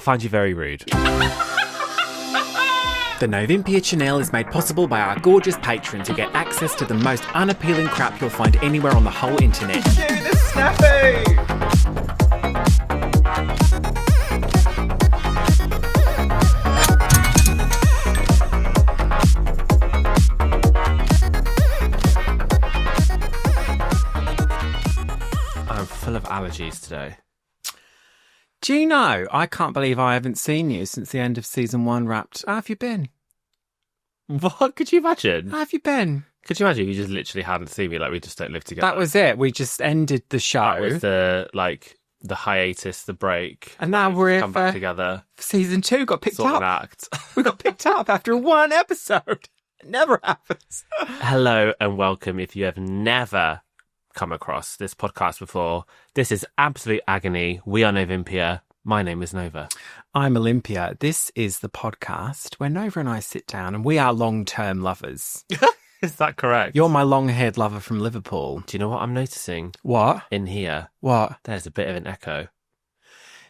find you very rude. The Novympia channel is made possible by our gorgeous patrons who get access to the most unappealing crap you'll find anywhere on the whole internet. Dude, it's snappy! I'm full of allergies today. Do you know, I can't believe I haven't seen you since the end of season 1 wrapped. How have you been? What? Could you imagine? How have you been? Could you imagine you just literally hadn't seen me, like we just don't live together? That was it. We just ended the show. That was the hiatus, the break. And now we're here come back together. Season 2 got picked Sort up. of an act. We got picked up after one episode. It never happens. Hello and welcome if you have never come across this podcast before. This is absolute agony. We are Novympia. My name is Nova. I'm Olympia. This is the podcast where Nova and I sit down and we are long-term lovers. Is that correct? You're my long-haired lover from Liverpool. Do you know what I'm noticing? What? In here. What? There's a bit of an echo.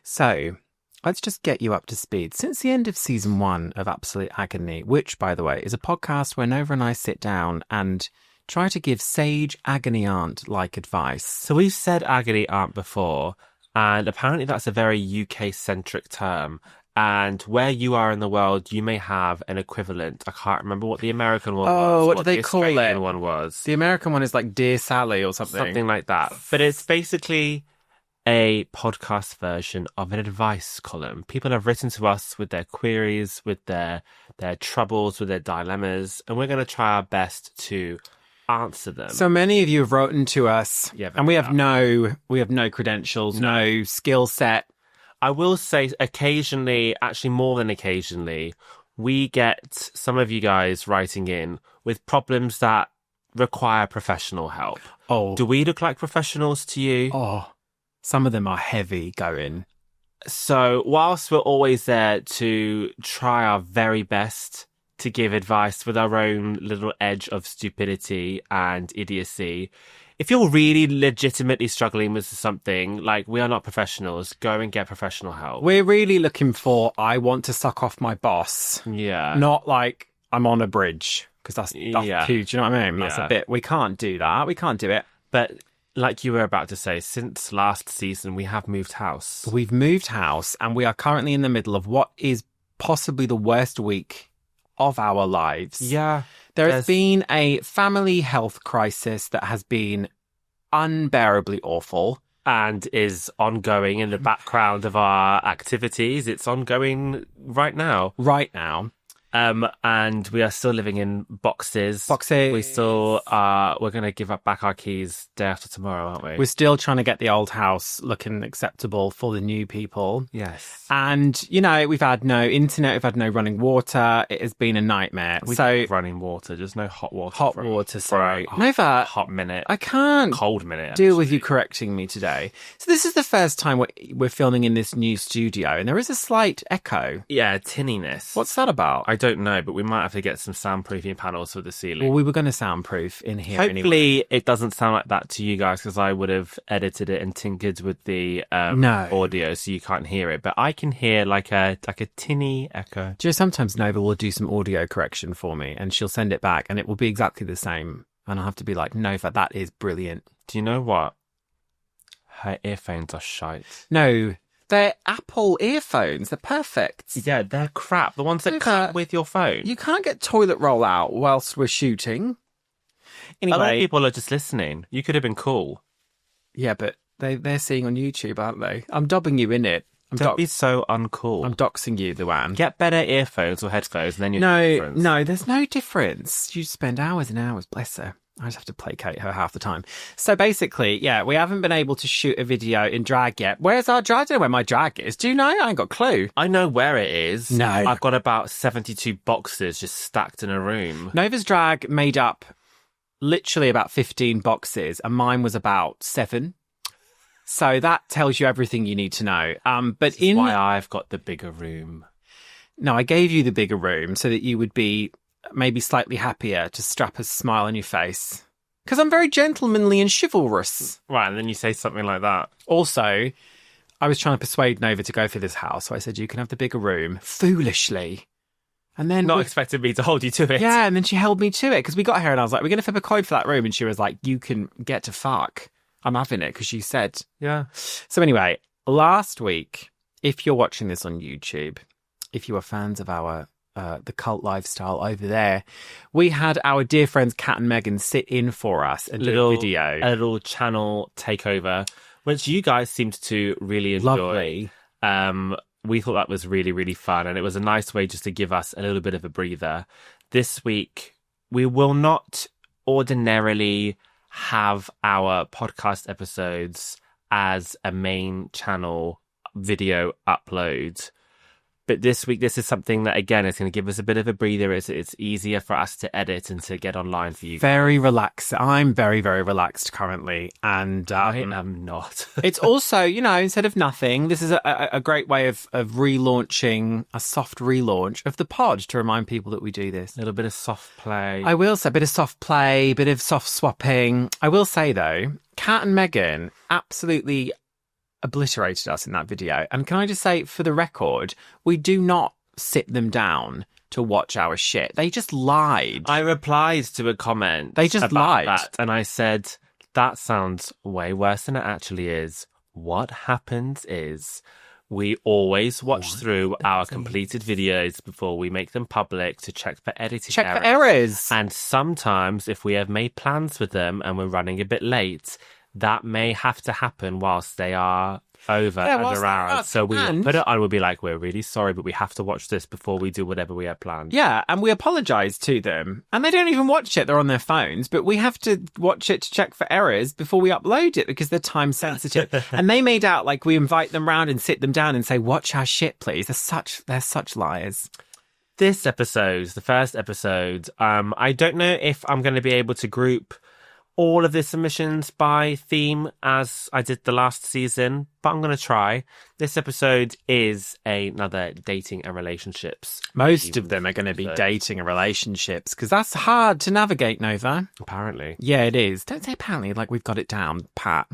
So, let's just get you up to speed. Since the end of season 1 of Absolute Agony, which, by the way, is a podcast where Nova and I sit down and try to give sage agony aunt-like advice. So we've said agony aunt before, and apparently that's a very UK-centric term. And where you are in the world, you may have an equivalent. I can't remember what the American one was. Oh, what do they the call Australian it? One was. The American one is like Dear Sally or something. Something like that. But it's basically a podcast version of an advice column. People have written to us with their queries, with their troubles, with their dilemmas, and we're going to try our best to answer them. So many of you have written to us, and we have no credentials, no skill set. I will say occasionally, actually more than occasionally, we get some of you guys writing in with problems that require professional help. Oh. Do we look like professionals to you? Oh, some of them are heavy going. So whilst we're always there to try our very best to give advice with our own little edge of stupidity and idiocy, if you're really legitimately struggling with something, like we are not professionals, go and get professional help. We're really looking for, I want to suck off my boss. Yeah. Not like I'm on a bridge, because that's Yeah. huge. You know what I mean? That's Yeah. a bit, we can't do that. We can't do it. But like you were about to say, since last season, we have moved house. We've moved house and we are currently in the middle of what is possibly the worst week of our lives. Yeah. There has been a family health crisis that has been unbearably awful. And is ongoing in the background of our activities. It's ongoing right now. Right now. And we are still living in boxes. Boxes. We still we're going to give back our keys day after tomorrow, aren't we? We're still trying to get the old house looking acceptable for the new people. Yes. And, you know, we've had no internet, we've had no running water. It has been a nightmare. We so have running water, just no hot water. Hot water, sorry. For a Nova, hot minute. I can't Cold minute. deal with actually. you correcting me today. So this is the first time we're filming in this new studio, and there is a slight echo. Yeah, tinniness. What's that about? I don't know, but we might have to get some soundproofing panels for the ceiling. Well, we were going to soundproof in here Hopefully anyway. it doesn't sound like that to you guys, because I would have edited it and tinkered with the No. audio so you can't hear it. But I can hear like a tinny echo. Do you know, sometimes Nova will do some audio correction for me, and she'll send it back, and it will be exactly the same. And I'll have to be like, Nova, that is brilliant. Do you know what? Her earphones are shite. No, they're Apple earphones. They're perfect. Yeah, they're crap. The ones that Nova, come with your phone. You can't get toilet roll out whilst we're shooting. A lot of Anyway, people are just listening. You could have been cool. yeah, but they're seeing on YouTube, aren't they? I'm dubbing you in it. Don't be so uncool. I'm doxing you, the one. Get better earphones or headphones, and then you know the difference. No, there's no difference. You spend hours and hours, bless her. I just have to placate her half the time. So basically, yeah, we haven't been able to shoot a video in drag yet. Where's our drag? I don't know where my drag is. Do you know? I ain't got a clue. I know where it is. No. I've got about 72 boxes just stacked in a room. Nova's drag made up literally about 15 boxes, and mine was about 7. So that tells you everything you need to know. But This is why I've got the bigger room. No, I gave you the bigger room so that you would be maybe slightly happier to strap a smile on your face. Because I'm very gentlemanly and chivalrous. Right, and then you say something like that. Also, I was trying to persuade Nova to go for this house. So I said, you can have the bigger room, foolishly. And then Not expecting me to hold you to it. Yeah, and then she held me to it because we got here and I was like, we're going to flip a coin for that room. And she was like, you can get to fuck. I'm having it because she said. Yeah. So anyway, last week, if you're watching this on YouTube, if you are fans of our the cult lifestyle over there, we had our dear friends Kat and Megan sit in for us and do a video. A little channel takeover, which you guys seemed to really enjoy. Lovely. We thought that was really, really fun, and it was a nice way just to give us a little bit of a breather. This week, we will not ordinarily have our podcast episodes as a main channel video upload. But this week, this is something that, again, is going to give us a bit of a breather. It's easier for us to edit and to get online for you. Very relaxed. I'm very, very relaxed currently. And I am not. It's also, instead of nothing, this is a great way of relaunching, a soft relaunch of the pod to remind people that we do this. A little bit of soft play. I will say a bit of soft play, a bit of soft swapping. I will say, though, Kat and Megan absolutely obliterated us in that video. And can I just say, for the record, we do not sit them down to watch our shit. They just lied. I replied to a comment. They just about lied. That, and I said, that sounds way worse than it actually is. What happens is we always watch through our completed videos before we make them public to check for editing Check for errors. And sometimes if we have made plans with them and we're running a bit late, that may have to happen whilst they are over and around. So we will put it on. We'll be like, we're really sorry, but we have to watch this before we do whatever we have planned. Yeah, and we apologise to them. And they don't even watch it. They're on their phones. But we have to watch it to check for errors before we upload it because they're time sensitive. And they made out like we invite them round and sit them down and say, watch our shit, please. They're such liars. This episode, the first episode, I don't know if I'm going to be able to group all of the submissions by theme as I did the last season, but I'm going to try. This episode is another dating and relationships. Most of them are going to be dating and relationships because that's hard to navigate, Nova. Apparently. Yeah, it is. Don't say apparently like we've got it down, Pat.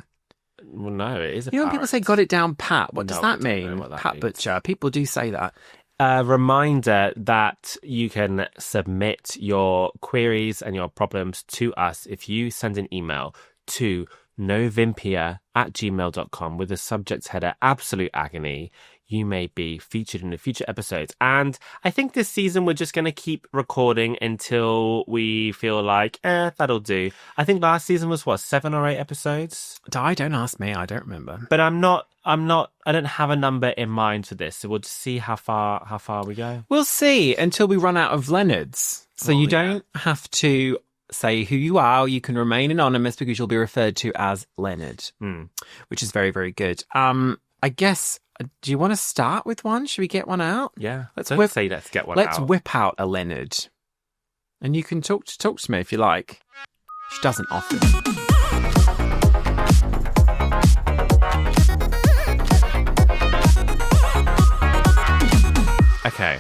Well, no, it is. When people say got it down, Pat, what does that mean? Pat Butcher. People do say that. A reminder that you can submit your queries and your problems to us if you send an email to novympia@gmail.com with the subject header Absolute Agony. You may be featured in a future episode. And I think this season we're just going to keep recording until we feel like, that'll do. I think last season was 7 or 8 episodes? Don't ask me. I don't remember. But I don't have a number in mind for this. So we'll just see how far we go. We'll see until we run out of Leonards. So you don't have to say who you are. You can remain anonymous because you'll be referred to as Leonard, which is very, very good. I guess, do you want to start with one? Should we get one out? Yeah. Let's get one out. Let's whip out a Leonard. And you can talk to me if you like. She doesn't often. Okay,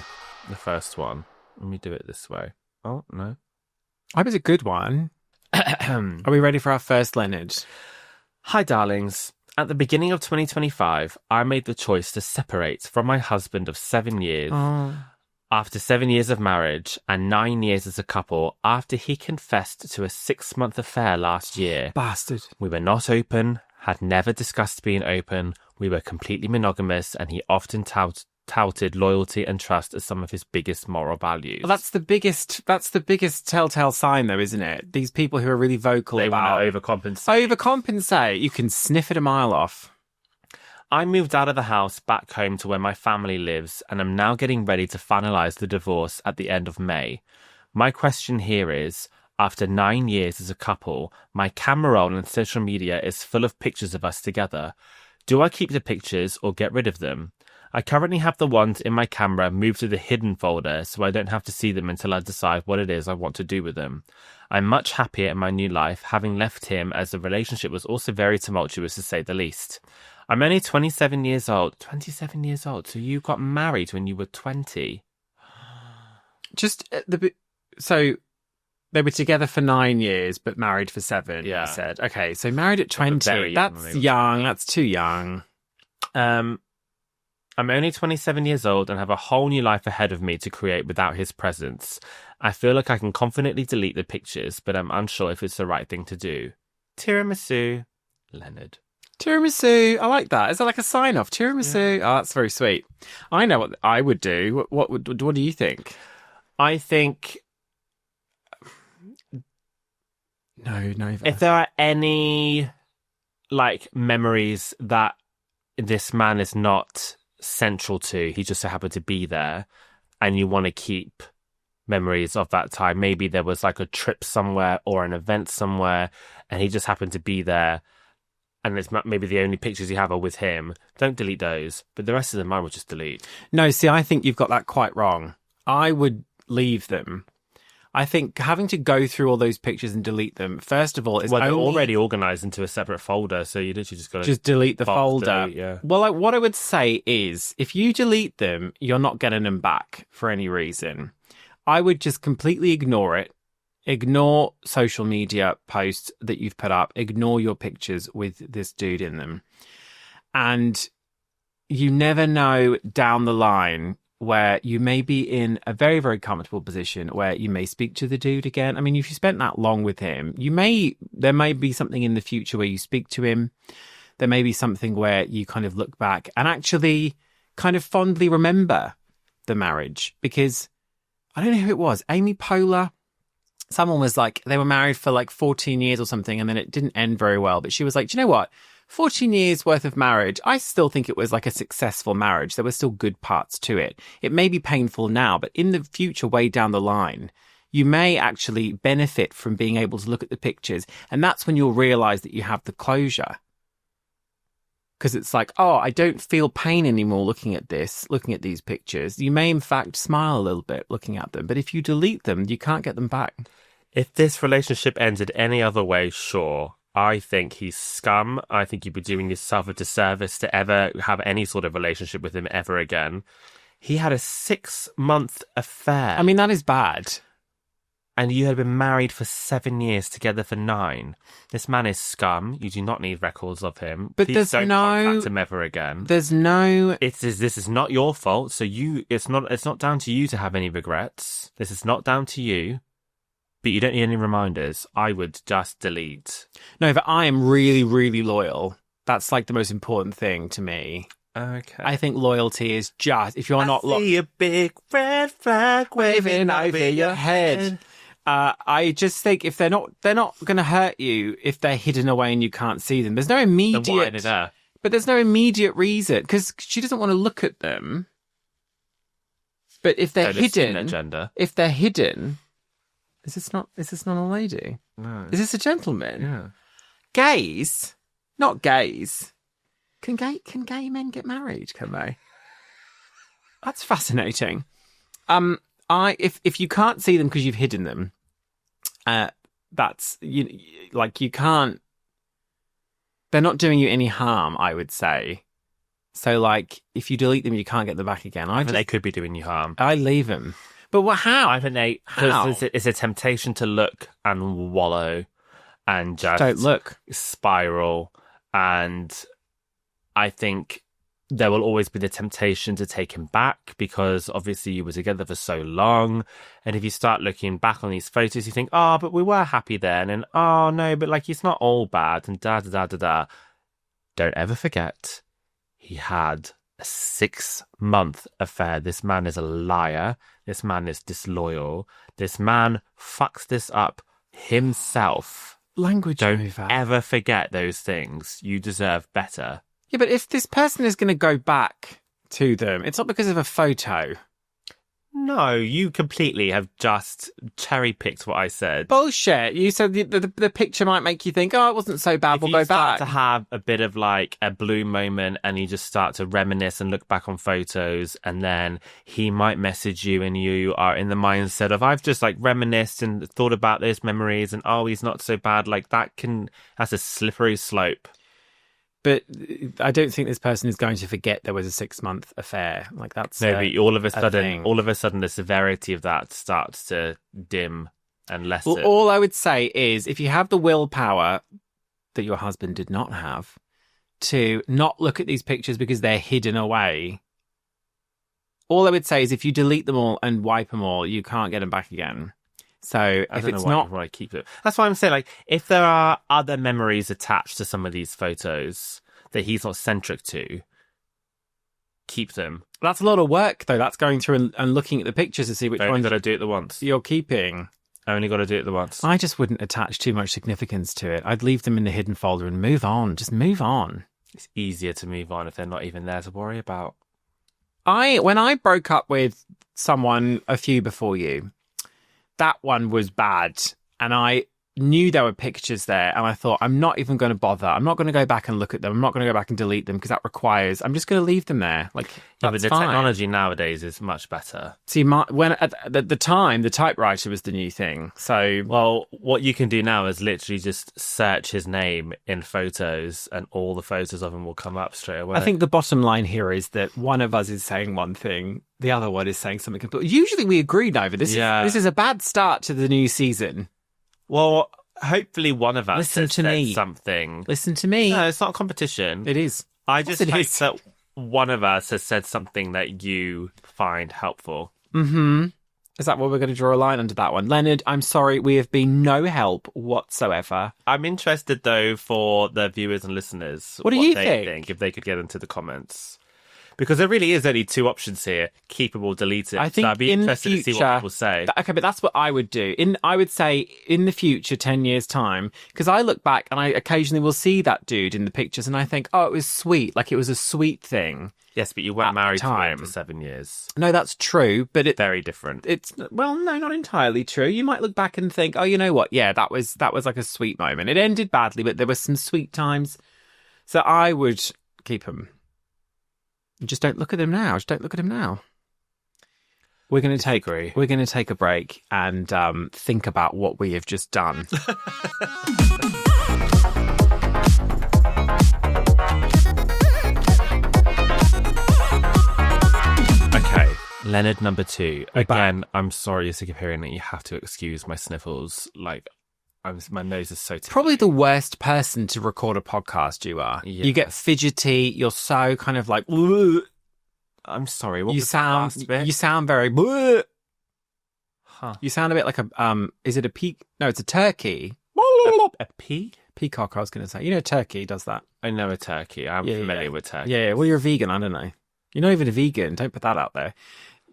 the first one. Let me do it this way. Oh, no. I was a good one. Are we ready for our first Leonard? Hi, darlings. At the beginning of 2025, I made the choice to separate from my husband of 7 years. After 7 years of marriage and 9 years as a couple, after he confessed to a 6-month affair last year. Bastard. We were not open, had never discussed being open. We were completely monogamous, and he often touted loyalty and trust as some of his biggest moral values. Well, that's the biggest telltale sign, though, isn't it? These people who are really vocal They about want to overcompensate. Overcompensate. You can sniff it a mile off. I moved out of the house back home to where my family lives, and I'm now getting ready to finalise the divorce at the end of May. My question here is, after 9 years as a couple, my camera roll on social media is full of pictures of us together. Do I keep the pictures or get rid of them? I currently have the ones in my camera moved to the hidden folder so I don't have to see them until I decide what it is I want to do with them. I'm much happier in my new life, having left him as the relationship was also very tumultuous to say the least. I'm only 27 years old. 27 years old? So you got married when you were 20? So they were together for 9 years but married for 7, yeah. You said. Okay, so married at 20. That's young. That's too young. I'm only 27 years old and have a whole new life ahead of me to create without his presence. I feel like I can confidently delete the pictures, but I'm unsure if it's the right thing to do. Tiramisu, Leonard. Tiramisu, I like that. Is that like a sign-off? Tiramisu? Yeah. Oh, that's very sweet. I know what I would do. What do you think? I think... No. If there are any, memories that this man is not central to, he just so happened to be there, and you want to keep memories of that time. Maybe there was a trip somewhere or an event somewhere, and he just happened to be there, and it's maybe the only pictures you have are with him. Don't delete those, but the rest of them I would just delete. No, see, I think you've got that quite wrong. I would leave them. I think having to go through all those pictures and delete them, first of all, is they're already organised into a separate folder, so you literally just got to... Just delete the folder. Yeah. Well, what I would say is, if you delete them, you're not getting them back for any reason. I would just completely ignore it. Ignore social media posts that you've put up. Ignore your pictures with this dude in them. And you never know down the line where you may be in a very, very comfortable position where you may speak to the dude again. I mean, if you spent that long with him, there may be something in the future where you speak to him. There may be something where you kind of look back and actually kind of fondly remember the marriage. Because I don't know who it was, Amy Poehler. Someone was they were married for 14 years or something, and then it didn't end very well. But she was like, do you know what? 14 years worth of marriage, I still think it was a successful marriage. There were still good parts to it. It may be painful now, but in the future, way down the line, you may actually benefit from being able to look at the pictures. And that's when you'll realise that you have the closure. Because it's I don't feel pain anymore looking at these pictures. You may, in fact, smile a little bit looking at them. But if you delete them, you can't get them back. If this relationship ended any other way, sure. I think he's scum. I think you'd be doing yourself a disservice to ever have any sort of relationship with him ever again. He had a 6-month affair. I mean, that is bad. And you had been married for 7 years, together for 9. This man is scum. You do not need records of him. But Please don't contact him ever again. This is not your fault. So it's not down to you to have any regrets. This is not down to you. But you don't need any reminders. I would just delete. No, but I am really, really loyal. That's the most important thing to me. Okay. I think loyalty is just, if you're not... I see a big red flag waving over your head. I just think if they're not going to hurt you if they're hidden away and you can't see them. There's no immediate... But there's no immediate reason, because she doesn't want to look at them. But if they're hidden... If they're hidden... Is this not a lady? No. Is this a gentleman? Yeah. Gays? Not gays. Can gay men get married? Can they? That's fascinating. If you can't see them because you've hidden them, that's you can't. They're not doing you any harm, I would say. So if you delete them, you can't get them back again. I think they could be doing you harm. I leave them. But how? I think it's a temptation to look and wallow and just don't look, spiral. And I think there will always be the temptation to take him back because obviously you were together for so long. And if you start looking back on these photos, you think, oh, but we were happy then. And oh, no, but it's not all bad and da-da-da-da-da. Don't ever forget, he had a 6-month affair. This man is a liar. This man is disloyal. This man fucks this up himself. Language. Don't ever forget those things. You deserve better. Yeah, but if this person is going to go back to them, it's not because of a photo. No, you completely have just cherry-picked what I said. Bullshit. You said the picture might make you think, oh, it wasn't so bad, we'll go back. If you start to have a bit of a blue moment and you just start to reminisce and look back on photos, and then he might message you and you are in the mindset of, I've just reminisced and thought about those memories and, oh, he's not so bad. That's a slippery slope. But I don't think this person is going to forget there was a 6-month affair. That's maybe all of a sudden, the severity of that starts to dim and lessen. Well, all I would say is, if you have the willpower that your husband did not have to not look at these pictures because they're hidden away. All I would say is if you delete them all and wipe them all, you can't get them back again. So if it's not... why I keep it. That's why I'm saying, like, if there are other memories attached to some of these photos that he's not centric to, keep them. That's a lot of work, though. That's going through and looking at the pictures to see which ones got to do it the once. You're keeping. Only got to do it the once. I just wouldn't attach too much significance to it. I'd leave them in the hidden folder and move on. Just move on. It's easier to move on if they're not even there to worry about. When I broke up with someone a few before you, that one was bad. And I knew there were pictures there. And I thought, I'm not even going to bother. I'm not going to go back and look at them. I'm not going to go back and delete them because that requires... I'm just going to leave them there. Like, yeah, but the technology nowadays is much better. See, when at the time, the typewriter was the new thing. So... Well, what you can do now is literally just search his name in photos and all the photos of him will come up straight away. I think the bottom line here is that one of us is saying one thing, the other one is saying something completely... Usually we agree, Nova. This is a bad start to the new season. Well, hopefully one of us Listen to me. Something. Listen to me. No, it's not a competition. It is. I just hope that one of us has said something that you find helpful. Mm-hmm. Is that where we're going to draw a line under that one? Leonard, I'm sorry, we have been no help whatsoever. I'm interested, though, for the viewers and listeners. What do you think? If they could get into the comments. Because there really is only two options here: keep it or delete it. I think so I'd be interested to see what people say. Okay, but that's what I would do. I would say in the future, 10 years' time, because I look back and I occasionally will see that dude in the pictures and I think, oh, it was sweet. Like it was a sweet thing. Yes, but you weren't married to him for 7 years. No, that's true, but it's very different. Well, no, not entirely true. You might look back and think, oh, you know what? Yeah, that was like a sweet moment. It ended badly, but there were some sweet times. So I would keep him. Just don't look at him now. We're going to take a break and think about what we have just done. Okay, Leonard number 2. Again, I'm sorry you're sick of hearing it. You have to excuse my sniffles. Like, my nose is so tickly. Probably the worst person to record a podcast you are. Yeah. You get fidgety. You're so kind of like... Ugh. I'm sorry. You sound very... Ugh. Huh. You sound a bit like a... is it a peak? No, it's a turkey. A peak? Peacock, I was going to say. You know, turkey does that. I know a turkey. I'm familiar with turkey. Yeah, well, you're a vegan. I don't know. You're not even a vegan. Don't put that out there.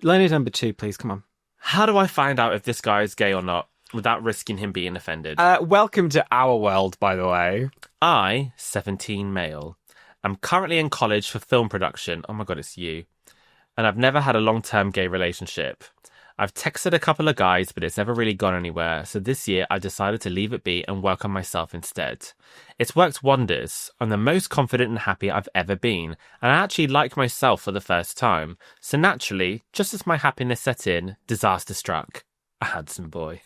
Leonard number 2, please. Come on. How do I find out if this guy is gay or not without risking him being offended? Welcome to our world, by the way. I, 17 male, am currently in college for film production. Oh my God, it's you. And I've never had a long-term gay relationship. I've texted a couple of guys, but it's never really gone anywhere. So this year, I decided to leave it be and work on myself instead. It's worked wonders. I'm the most confident and happy I've ever been. And I actually like myself for the first time. So naturally, just as my happiness set in, disaster struck. A handsome boy.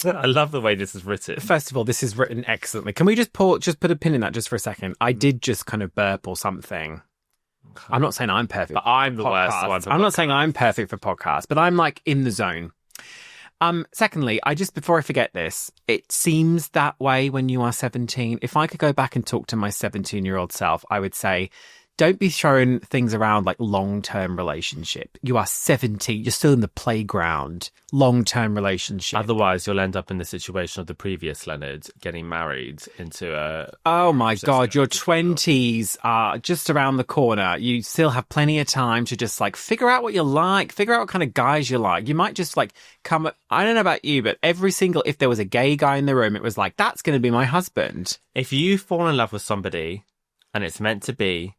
I love the way this is written. First of all, this is written excellently. Can we just put a pin in that just for a second? I did just kind of burp or something. Okay. I'm not saying I'm perfect, but I'm the worst one. I'm not saying I'm perfect for podcasts, but I'm like in the zone. Secondly, before I forget this, it seems that way when you are 17. If I could go back and talk to my 17-year-old self, I would say, don't be throwing things around like long-term relationship. You are 17. You're still in the playground. Long-term relationship. Otherwise, you'll end up in the situation of the previous Leonard getting married into a... Oh, my God. Your 20s are just around the corner. You still have plenty of time to just like figure out what you like, figure out what kind of guys you like. You might just like come... I don't know about you, but if there was a gay guy in the room, it was like, that's going to be my husband. If you fall in love with somebody and it's meant to be...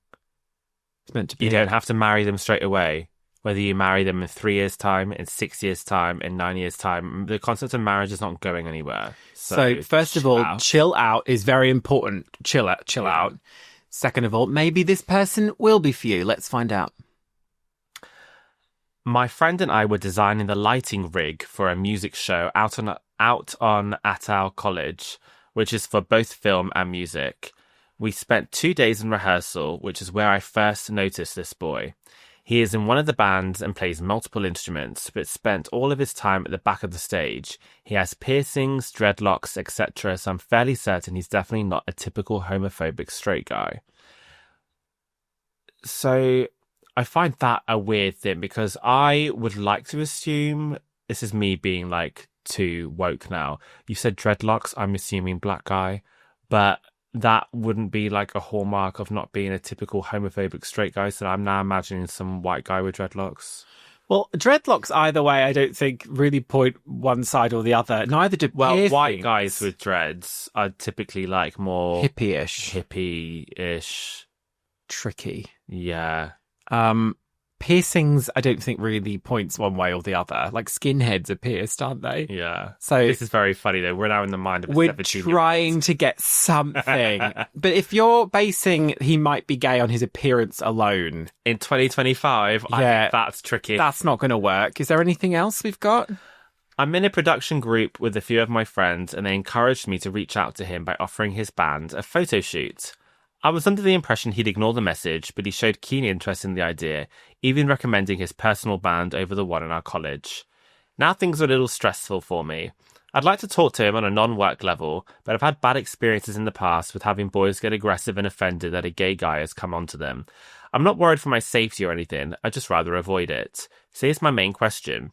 You don't have to marry them straight away. Whether you marry them in 3 years' time, in 6 years' time, in 9 years' time, the concept of marriage is not going anywhere. So first of all, chill out is very important. Chill out. Second of all, maybe this person will be for you. Let's find out. My friend and I were designing the lighting rig for a music show out at our college, which is for both film and music. We spent 2 days in rehearsal, which is where I first noticed this boy. He is in one of the bands and plays multiple instruments, but spent all of his time at the back of the stage. He has piercings, dreadlocks, etc., so I'm fairly certain he's definitely not a typical homophobic straight guy. So I find that a weird thing because I would like to assume, this is me being like too woke now. You said dreadlocks, I'm assuming black guy, but that wouldn't be like a hallmark of not being a typical homophobic straight guy. So I'm now imagining some white guy with dreadlocks. Well, dreadlocks either way, I don't think really point one side or the other. Neither do white guys with dreads are typically like more hippie-ish. Tricky. Yeah. Piercings, I don't think really points one way or the other. Like skinheads are pierced, aren't they? Yeah. So this is very funny though. We're now in the mind of a 17-year-old. We're trying to get something. But if you're basing he might be gay on his appearance alone. In 2025, I think that's tricky. That's not going to work. Is there anything else we've got? I'm in a production group with a few of my friends and they encouraged me to reach out to him by offering his band a photo shoot. I was under the impression he'd ignore the message, but he showed keen interest in the idea, even recommending his personal band over the one in our college. Now things are a little stressful for me. I'd like to talk to him on a non-work level, but I've had bad experiences in the past with having boys get aggressive and offended that a gay guy has come onto them. I'm not worried for my safety or anything, I'd just rather avoid it. So here's my main question.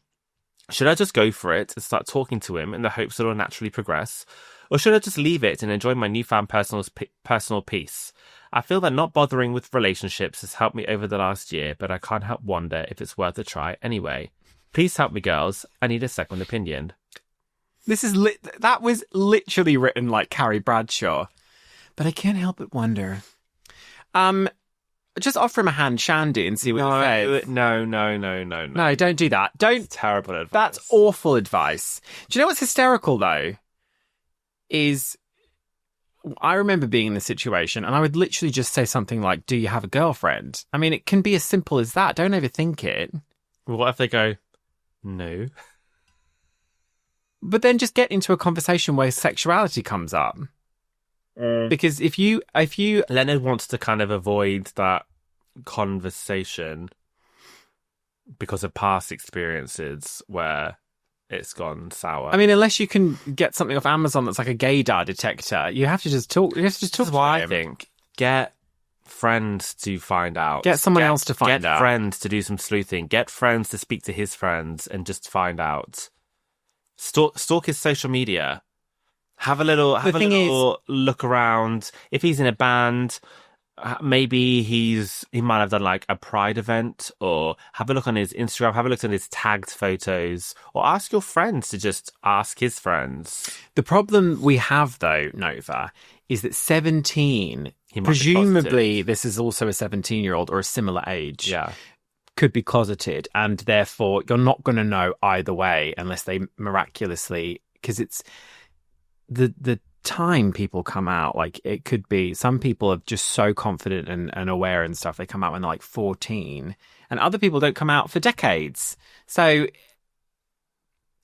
Should I just go for it and start talking to him in the hopes it'll naturally progress? Or should I just leave it and enjoy my newfound personal peace? I feel that not bothering with relationships has helped me over the last year, but I can't help wonder if it's worth a try anyway. Please help me, girls. I need a second opinion. That was literally written like Carrie Bradshaw. But I can't help but wonder. Just offer him a hand shandy and see what he says. No. No, don't do that. That's terrible advice. That's awful advice. Do you know what's hysterical, though? Is I remember being in this situation and I would literally just say something like, do you have a girlfriend? I mean, it can be as simple as that. Don't overthink it. What if they go, no? But then just get into a conversation where sexuality comes up. Because if you Leonard wants to kind of avoid that conversation because of past experiences where it's gone sour. I mean, unless you can get something off Amazon that's like a gaydar detector, you have to just talk. You have to just talk. That's why I think get friends to find out. Get someone else to find out. Get friends to do some sleuthing. Get friends to speak to his friends and just find out. Stalk his social media. Have a little look around. If he's in a band, maybe he might have done like a Pride event, or have a look on his Instagram, have a look at his tagged photos, or ask your friends to just ask his friends. The problem we have though, Nova, is that 17, presumably this is also a 17-year-old or a similar age. Yeah. Could be closeted, and therefore you're not going to know either way unless they miraculously, because it's the time people come out, like it could be some people are just so confident and aware and stuff, they come out when they're like 14, and other people don't come out for decades, so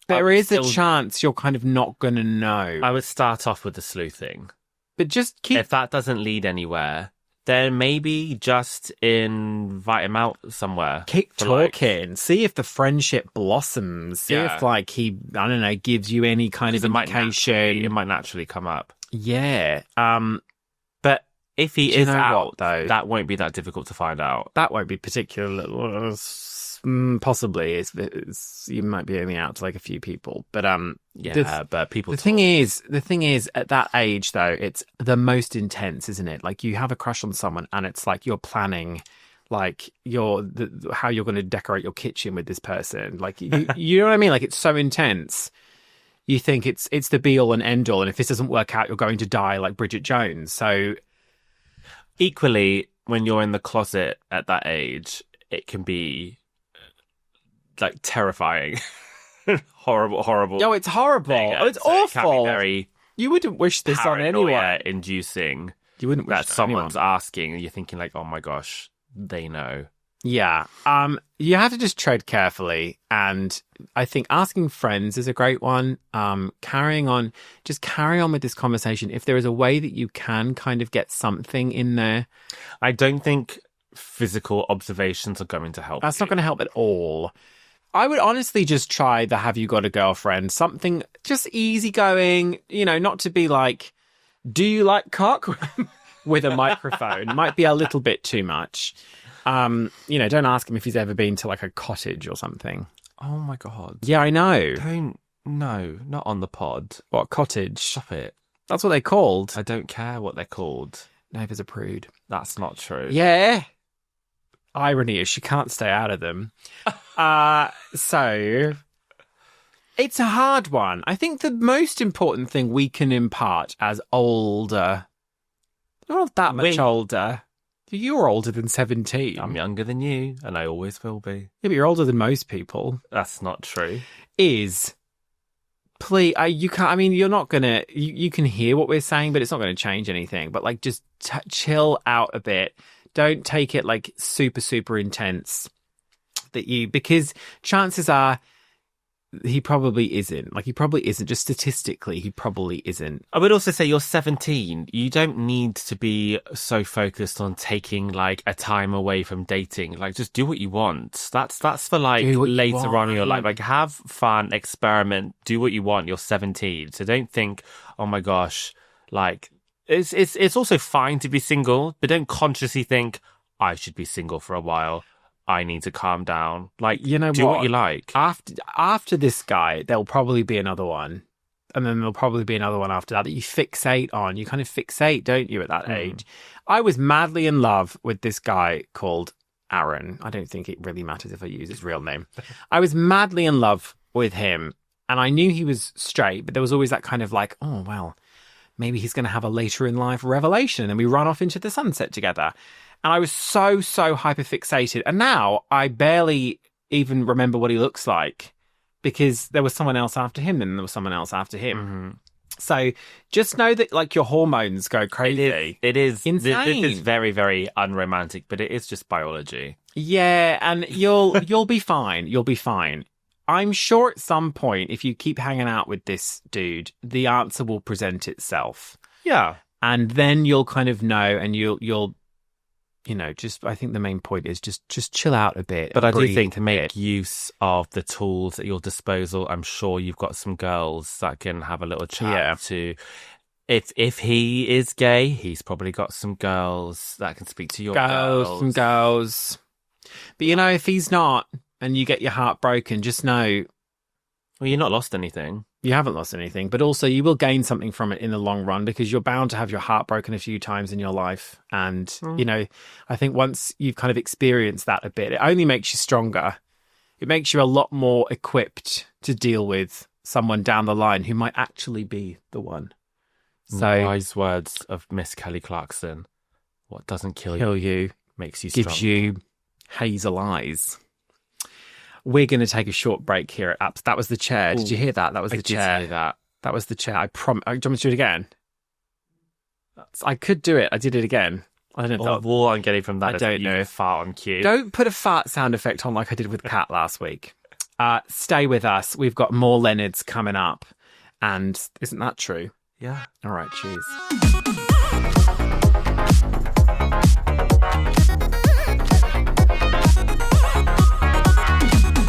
there is a chance you're kind of not going to know. I would start off with the sleuthing, but just keep, if that doesn't lead anywhere, then maybe just invite him out somewhere. Keep talking. See if the friendship blossoms. See if, like, he, I don't know, gives you any kind of indication. It might naturally come up. Yeah. But if he is out, though, that won't be that difficult to find out. That won't be particularly... possibly. You might be only out to, like, a few people. But, but people... The thing is, at that age, though, it's the most intense, isn't it? Like, you have a crush on someone, and it's like you're planning, like, how you're going to decorate your kitchen with this person. Like, you know what I mean? Like, it's so intense. You think it's the be-all and end-all, and if this doesn't work out, you're going to die like Bridget Jones. So... Equally, when you're in the closet at that age, it can be... like terrifying. horrible Oh, it's horrible. It's awful. Very you wouldn't wish this on anyone. Inducing. You wouldn't wish that someone's asking and you're thinking like, oh my gosh, they know. Yeah. You have to just tread carefully, and I think asking friends is a great one. Carry on with this conversation. If there is a way that you can kind of get something in there. I don't think physical observations are going to help. That's not going to help at all. I would honestly just try the have you got a girlfriend, something just easygoing, not to be like, do you like cock with a microphone? Might be a little bit too much. Don't ask him if he's ever been to like a cottage or something. Oh my God. Yeah, I know. No, not on the pod. What, cottage? Stop it. That's what they're called. I don't care what they're called. Nova's a prude. That's not true. Yeah. Irony is she can't stay out of them. So it's a hard one. I think the most important thing we can impart as older, not that much older. You're older than 17. I'm younger than you, and I always will be. Yeah, but you're older than most people. That's not true. Is, please, you can't, I mean, you're not going to, you can hear what we're saying, but it's not going to change anything. But like, just chill out a bit. Don't take it like super, super intense because chances are he probably isn't. Like, he probably isn't. Just statistically, he probably isn't. I would also say you're 17. You don't need to be so focused on taking like a time away from dating. Like, just do what you want. That's for like later on in your life. Like, have fun, experiment, do what you want. You're 17. So don't think, oh my gosh, like it's also fine to be single, but don't consciously think I should be single for a while. I need to calm down. Like, do what you like. After this guy, there'll probably be another one. And then there'll probably be another one after that you fixate on. You kind of fixate, don't you, at that age? I was madly in love with this guy called Aaron. I don't think it really matters if I use his real name. I was madly in love with him. And I knew he was straight, but there was always that kind of like, oh, well, maybe he's going to have a later in life revelation. And we run off into the sunset together. And I was so hyperfixated. And now I barely even remember what he looks like because there was someone else after him, then there was someone else after him. Mm-hmm. So just know that like your hormones go crazy. It is insane. This is very, very unromantic, but it is just biology. Yeah, and you'll be fine. You'll be fine. I'm sure at some point, if you keep hanging out with this dude, the answer will present itself. Yeah. And then you'll kind of know, and you'll just, I think the main point is just chill out a bit. But I do think to make use of the tools at your disposal, I'm sure you've got some girls that can have a little chat to. If he is gay, he's probably got some girls that can speak to your girls. Some girls. But if he's not, and you get your heart broken, just know. Well, you're not lost anything. You haven't lost anything, but also you will gain something from it in the long run because you're bound to have your heart broken a few times in your life. And, I think once you've kind of experienced that a bit, it only makes you stronger. It makes you a lot more equipped to deal with someone down the line who might actually be the one. So, wise words of Miss Kelly Clarkson. What doesn't kill you makes you gives you hazel eyes. We're going to take a short break here at Apps. That was the chair. Did you hear that? That was the chair. I did hear that. That was the chair. I promise. Do you want me to do it again? I could do it. I did it again. I don't know. All I'm getting from that I don't know. Fart on cue. Don't put a fart sound effect on like I did with Kat last week. Stay with us. We've got more Leonards coming up. And isn't that true? Yeah. All right. Cheers.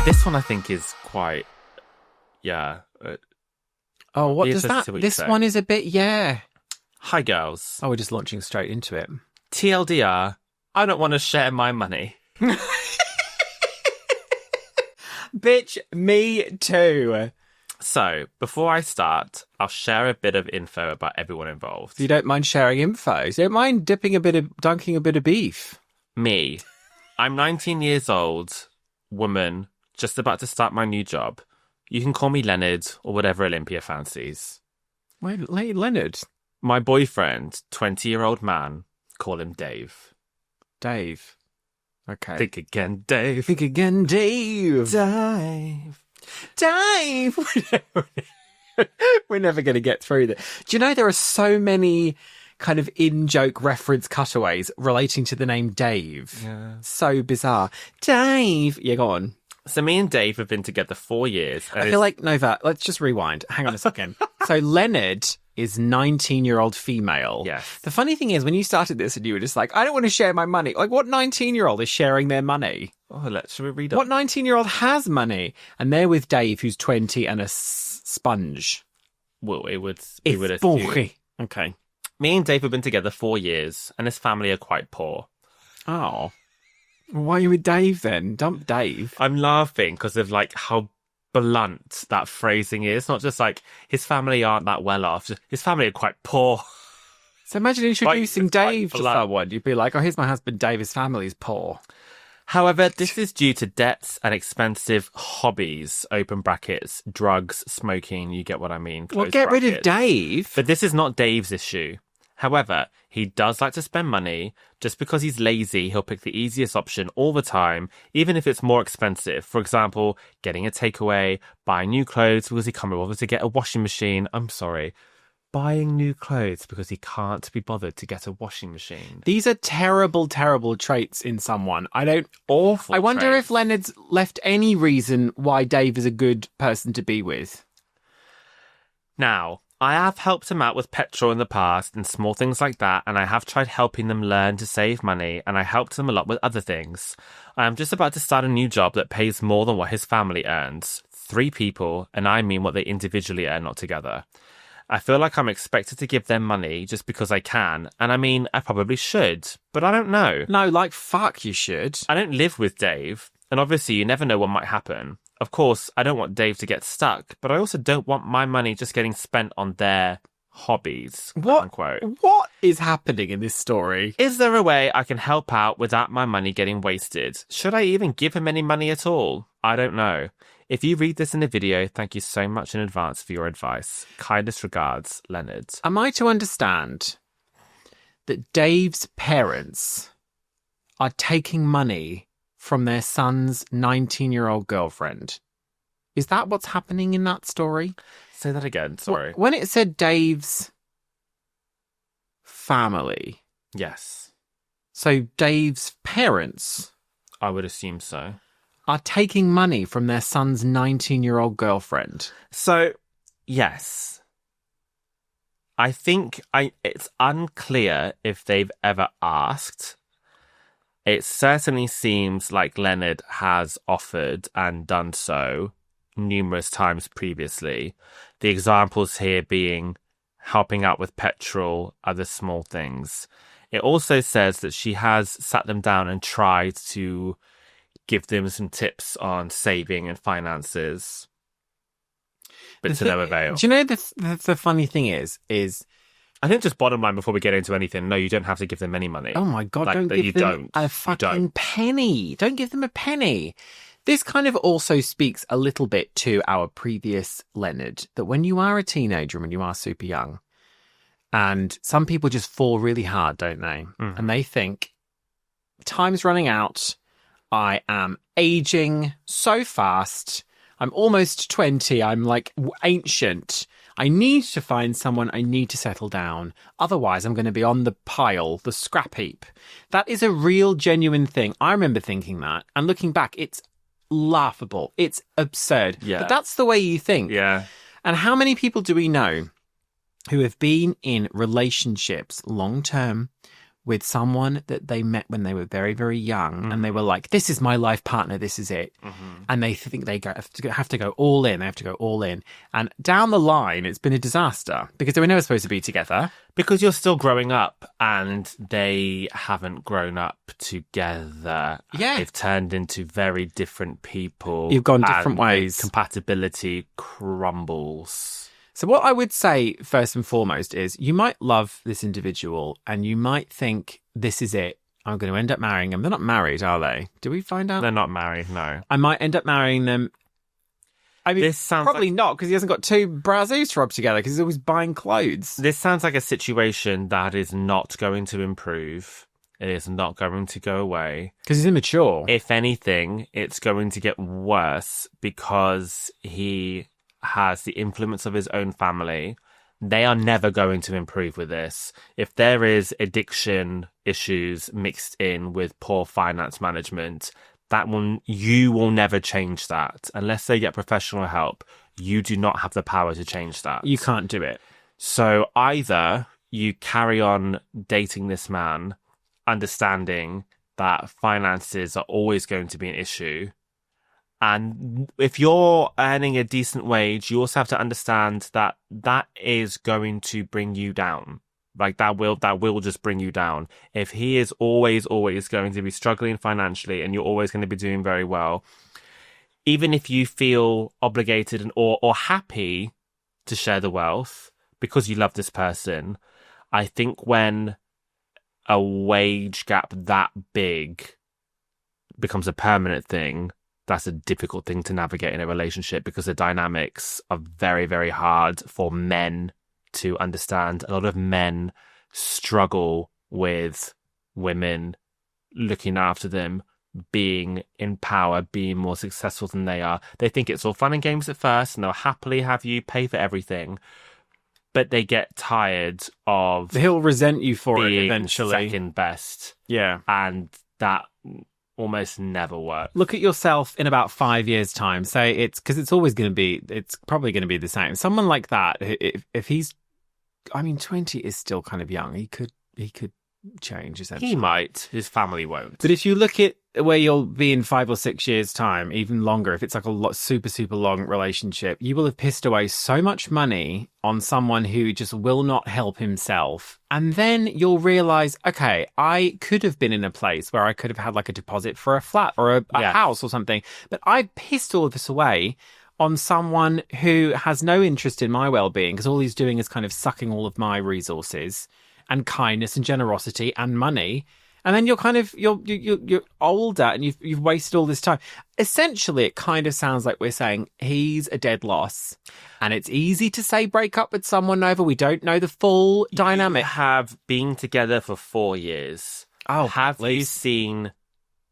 This one I think is quite, what does that? This one is a bit, Hi, girls. Oh, we're just launching straight into it. TLDR, I don't want to share my money. Bitch, me too. So, before I start, I'll share a bit of info about everyone involved. You don't mind sharing info? You don't mind dunking a bit of beef? Me. I'm 19 years old, woman, just about to start my new job. You can call me Leonard or whatever Olympia fancies. Wait, Leonard? My boyfriend, 20-year-old man, call him Dave. Dave. Okay. Think again, Dave. Think again, Dave. Dave. We're never going to get through that. Do you know there are so many kind of in-joke reference cutaways relating to the name Dave? Yeah. So bizarre. Dave. Yeah, go on. So me and Dave have been together 4 years. I feel like, Nova, let's just rewind. Hang on a second. So Leonard is 19-year-old female. Yes. The funny thing is, when you started this and you were just like, I don't want to share my money. Like, what 19-year-old is sharing their money? Oh, should we read up? What 19-year-old has money? And they're with Dave, who's 20 and a sponge. Well, it would assume. Okay. Me and Dave have been together 4 years, and his family are quite poor. Oh. Why are you with Dave then? Dump Dave. I'm laughing because of like how blunt that phrasing is. Not just like his family aren't that well off. His family are quite poor. So imagine introducing It's quite Dave to blunt. someone. You'd be like, oh, here's my husband Dave. His family's poor. However, this is due to debts and expensive hobbies, open brackets, drugs, smoking, you get what I mean. Well, close get rid of brackets. Dave. But this is not Dave's issue. However, he does like to spend money. Just because he's lazy, he'll pick the easiest option all the time, even if it's more expensive. For example, getting a takeaway, buying new clothes because he can't be bothered to get a washing machine. I'm sorry. Buying new clothes because he can't be bothered to get a washing machine. These are terrible, terrible traits in someone. Awful. I wonder traits. if Leonard's left any reason why Dave is a good person to be with. Now, I have helped him out with petrol in the past and small things like that, and I have tried helping them learn to save money, and I helped them a lot with other things. I am just about to start a new job that pays more than what his family earns. 3 people, and I mean what they individually earn, not together. I feel like I'm expected to give them money just because I can, and I mean, I probably should, but I don't know. No, like, fuck, you should. I don't live with Dave, and obviously you never know what might happen. Of course, I don't want Dave to get stuck, but I also don't want my money just getting spent on their hobbies, quote unquote. What is happening in this story? Is there a way I can help out without my money getting wasted? Should I even give him any money at all? I don't know. If you read this in a video, thank you so much in advance for your advice. Kindest regards, Leonard. Am I to understand that Dave's parents are taking money from their son's 19-year-old girlfriend? Is that what's happening in that story? Say that again, sorry. When it said Dave's family, Yes, so Dave's parents I would assume so. are taking money from their son's 19-year-old girlfriend. So, yes. I think it's unclear if they've ever asked. It certainly seems like Leonard has offered and done so numerous times previously. The examples here being helping out with petrol, other small things. It also says that she has sat them down and tried to give them some tips on saving and finances, but to no avail. Do you know the funny thing is I think just bottom line before we get into anything, no, you don't have to give them any money. oh my God, Like, don't that give you them don't. a You fucking don't. penny. Don't give them a penny. This kind of also speaks a little bit to our previous Leonard, that when you are a teenager, when you are super young, and some people just fall really hard, don't they? Mhm. And they think, time's running out. I am aging so fast. I'm almost 20. I'm like ancient. I need to find someone. I need to settle down. Otherwise, I'm going to be on the pile, the scrap heap. That is a real, genuine thing. I remember thinking that. And looking back, it's laughable. It's absurd. Yeah. But that's the way you think. Yeah. And how many people do we know who have been in relationships long term with someone that they met when they were very, very young, and they were like, this is my life partner, this is it. And they think they have to go all in. They have to go all in. And down the line, it's been a disaster because they were never supposed to be together. Because you're still growing up and they haven't grown up together. Yeah. They've turned into very different people. You've gone different and the ways. Compatibility crumbles. So what I would say first and foremost is you might love this individual and you might think this is it. I'm going to end up marrying them. They're not married, are they? Do we find out? They're not married, no. I might end up marrying them. I mean, This sounds probably not because he hasn't got 2 brazoos to rub together because he's always buying clothes. This sounds like a situation that is not going to improve. It is not going to go away. Because he's immature. If anything, it's going to get worse because he has the influence of his own family. They are never going to improve with this. If there is addiction issues mixed in with poor finance management, you will never change that. Unless they get professional help, you do not have the power to change that. You can't do it. So either you carry on dating this man, understanding that finances are always going to be an issue. And if you're earning a decent wage, you also have to understand that that is going to bring you down Like that will just bring you down. If he is always going to be struggling financially and you're always going to be doing very well, even if you feel obligated or happy to share the wealth because you love this person, I think when a wage gap that big becomes a permanent thing, that's a difficult thing to navigate in a relationship because the dynamics are very, very hard for men to understand. A lot of men struggle with women looking after them, being in power, being more successful than they are. They think it's all fun and games at first, and they'll happily have you pay for everything. But they get tired of He'll resent you for it being eventually. second best. Yeah. And that almost never works. Look at yourself in about 5 years' time. Say it's because it's probably going to be the same. Someone like that, if he's, 20 is still kind of young. He could change essentially. He might. His family won't. But if you look at where you'll be in 5 or 6 years' time, even longer, if it's like a super, super long relationship, you will have pissed away so much money on someone who just will not help himself. And then you'll realize, okay, I could have been in a place where I could have had like a deposit for a flat or a house or something. But I pissed all of this away on someone who has no interest in my well-being because all he's doing is kind of sucking all of my resources and kindness and generosity and money. And then you're older and you've wasted all this time. Essentially, it kind of sounds like we're saying he's a dead loss. And it's easy to say break up with someone over. We don't know the full dynamic. You have been together for 4 years. Oh, have you seen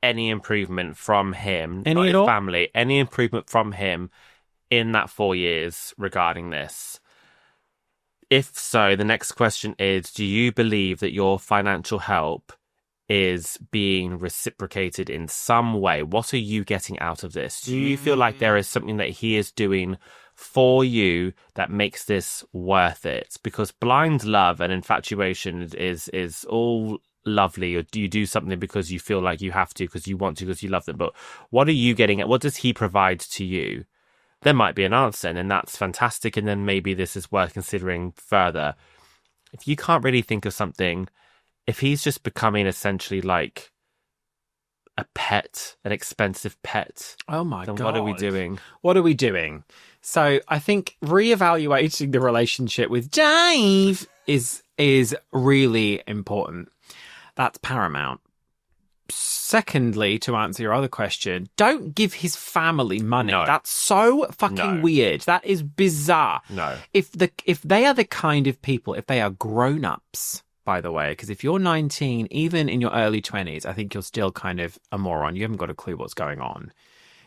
any improvement from him? Any or at all? Family? Any improvement from him in that 4 years regarding this? If so, the next question is, do you believe that your financial help is being reciprocated in some way? What are you getting out of this? Do you feel like there is something that he is doing for you that makes this worth it? Because blind love and infatuation is all lovely, or do you do something because you feel like you have to, because you want to, because you love them? But what are you getting at? What does he provide to you? There might be an answer, and then that's fantastic, and then maybe this is worth considering further. If you can't really think of something, if he's just becoming essentially like a pet, an expensive pet, Oh my then God. what are we doing? What are we doing? So I think reevaluating the relationship with Dave is really important. That's paramount. Secondly, to answer your other question, don't give his family money. No. That's so fucking No. weird. That is bizarre. No. If they are the kind of people, if they are grown-ups, by the way, because if you're 19, even in your early 20s, I think you're still kind of a moron. You haven't got a clue what's going on.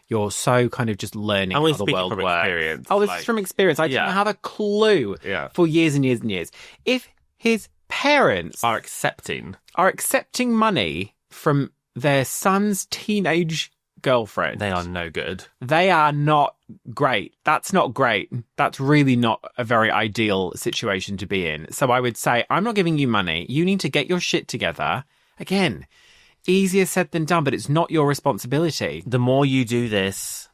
You're so kind of just learning And we're how the speaking world from works. experience, Oh, this like- is from experience. I didn't Yeah. have a clue for years and years and years. If his parents Are accepting. are accepting money from their son's teenage girlfriend, They are no good. they are not great. That's not great. That's really not a very ideal situation to be in. So I would say, I'm not giving you money. You need to get your shit together. Again, easier said than done, but it's not your responsibility. The more you do this,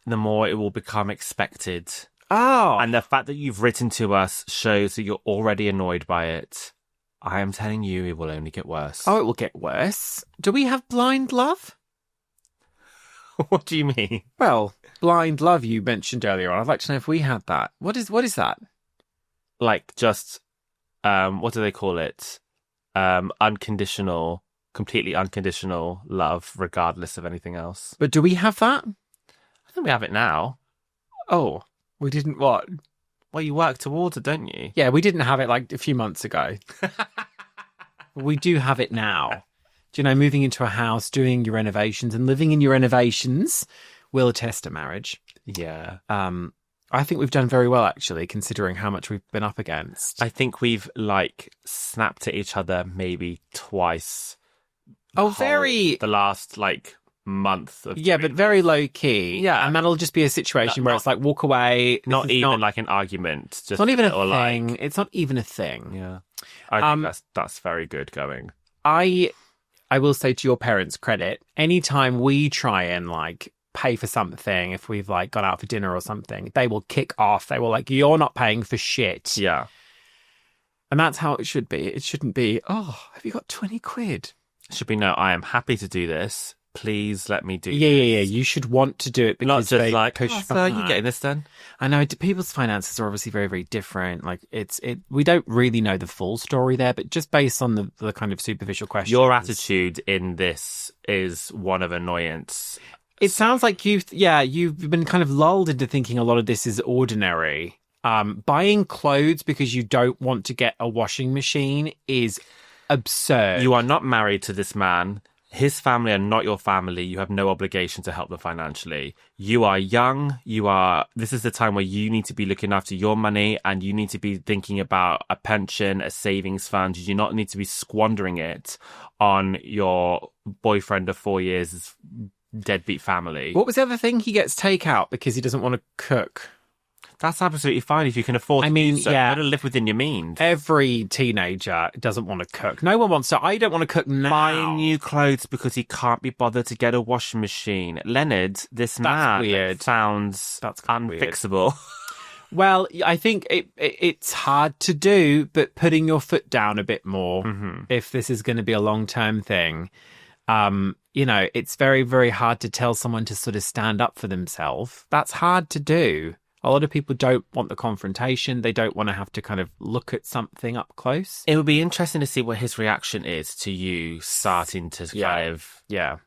the more it will become expected. Oh, And the fact that you've written to us shows that you're already annoyed by it. I am telling you, it will only get worse. oh, it will get worse. Do we have blind love? What do you mean? Well, blind love you mentioned earlier on. I'd like to know if we had that. What is that? Like, just, what do they call it? Unconditional, completely unconditional love, regardless of anything else. But do we have that? I think we have it now. Oh, we didn't what? Well, you work towards it, don't you? Yeah, we didn't have it like a few months ago. We do have it now. Do you know, moving into a house, doing your renovations and living in your renovations will test a marriage. Yeah. I think we've done very well, actually, considering how much we've been up against. I think we've, snapped at each other maybe twice. very... The last, month of... Yeah, but very low key. Yeah. And that'll just be a situation where it's like, walk away. This Not is even like an argument. Just It's not even a or thing. It's not even a thing. Yeah. I think that's very good going. I will say, to your parents' credit, anytime we try and pay for something, if we've gone out for dinner or something, they will kick off. They will you're not paying for shit. Yeah. And that's how it should be. It shouldn't be, oh, have you got 20 quid? It should be, no, I am happy to do this. Please let me do this. Yeah. You should want to do it Not because just they like, push so you getting this done? I know people's finances are obviously very, very different. Like we don't really know the full story there, but just based on the kind of superficial questions. Your attitude in this is one of annoyance. It sounds like you've been kind of lulled into thinking a lot of this is ordinary. Buying clothes because you don't want to get a washing machine is absurd. You are not married to this man. His family are not your family. You have no obligation to help them financially. You are young. This is the time where you need to be looking after your money and you need to be thinking about a pension, a savings fund. You do not need to be squandering it on your boyfriend of 4 years' deadbeat family. What was the other thing? He gets takeout because he doesn't want to cook. That's absolutely fine if you can afford to do so. Yeah. You gotta live within your means. Every teenager doesn't want to cook. No one wants to. I don't want to cook now. Buying new clothes because he can't be bothered to get a washing machine. Leonard, this man weird. Sounds unfixable. Weird. Well, I think it's hard to do, but putting your foot down a bit more if this is going to be a long-term thing. It's very, very hard to tell someone to sort of stand up for themselves. That's hard to do. A lot of people don't want the confrontation. They don't want to have to kind of look at something up close. It would be interesting to see what his reaction is to you starting to kind of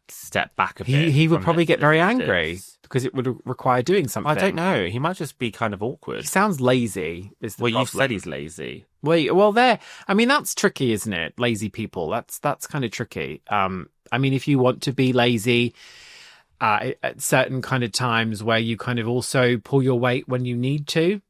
step back a bit. He would probably get very angry because it would require doing something. I don't know. He might just be kind of awkward. He sounds lazy. You've said he's lazy. Well, that's tricky, isn't it? Lazy people. That's kind of tricky. If you want to be lazy at certain kind of times where you kind of also pull your weight when you need to,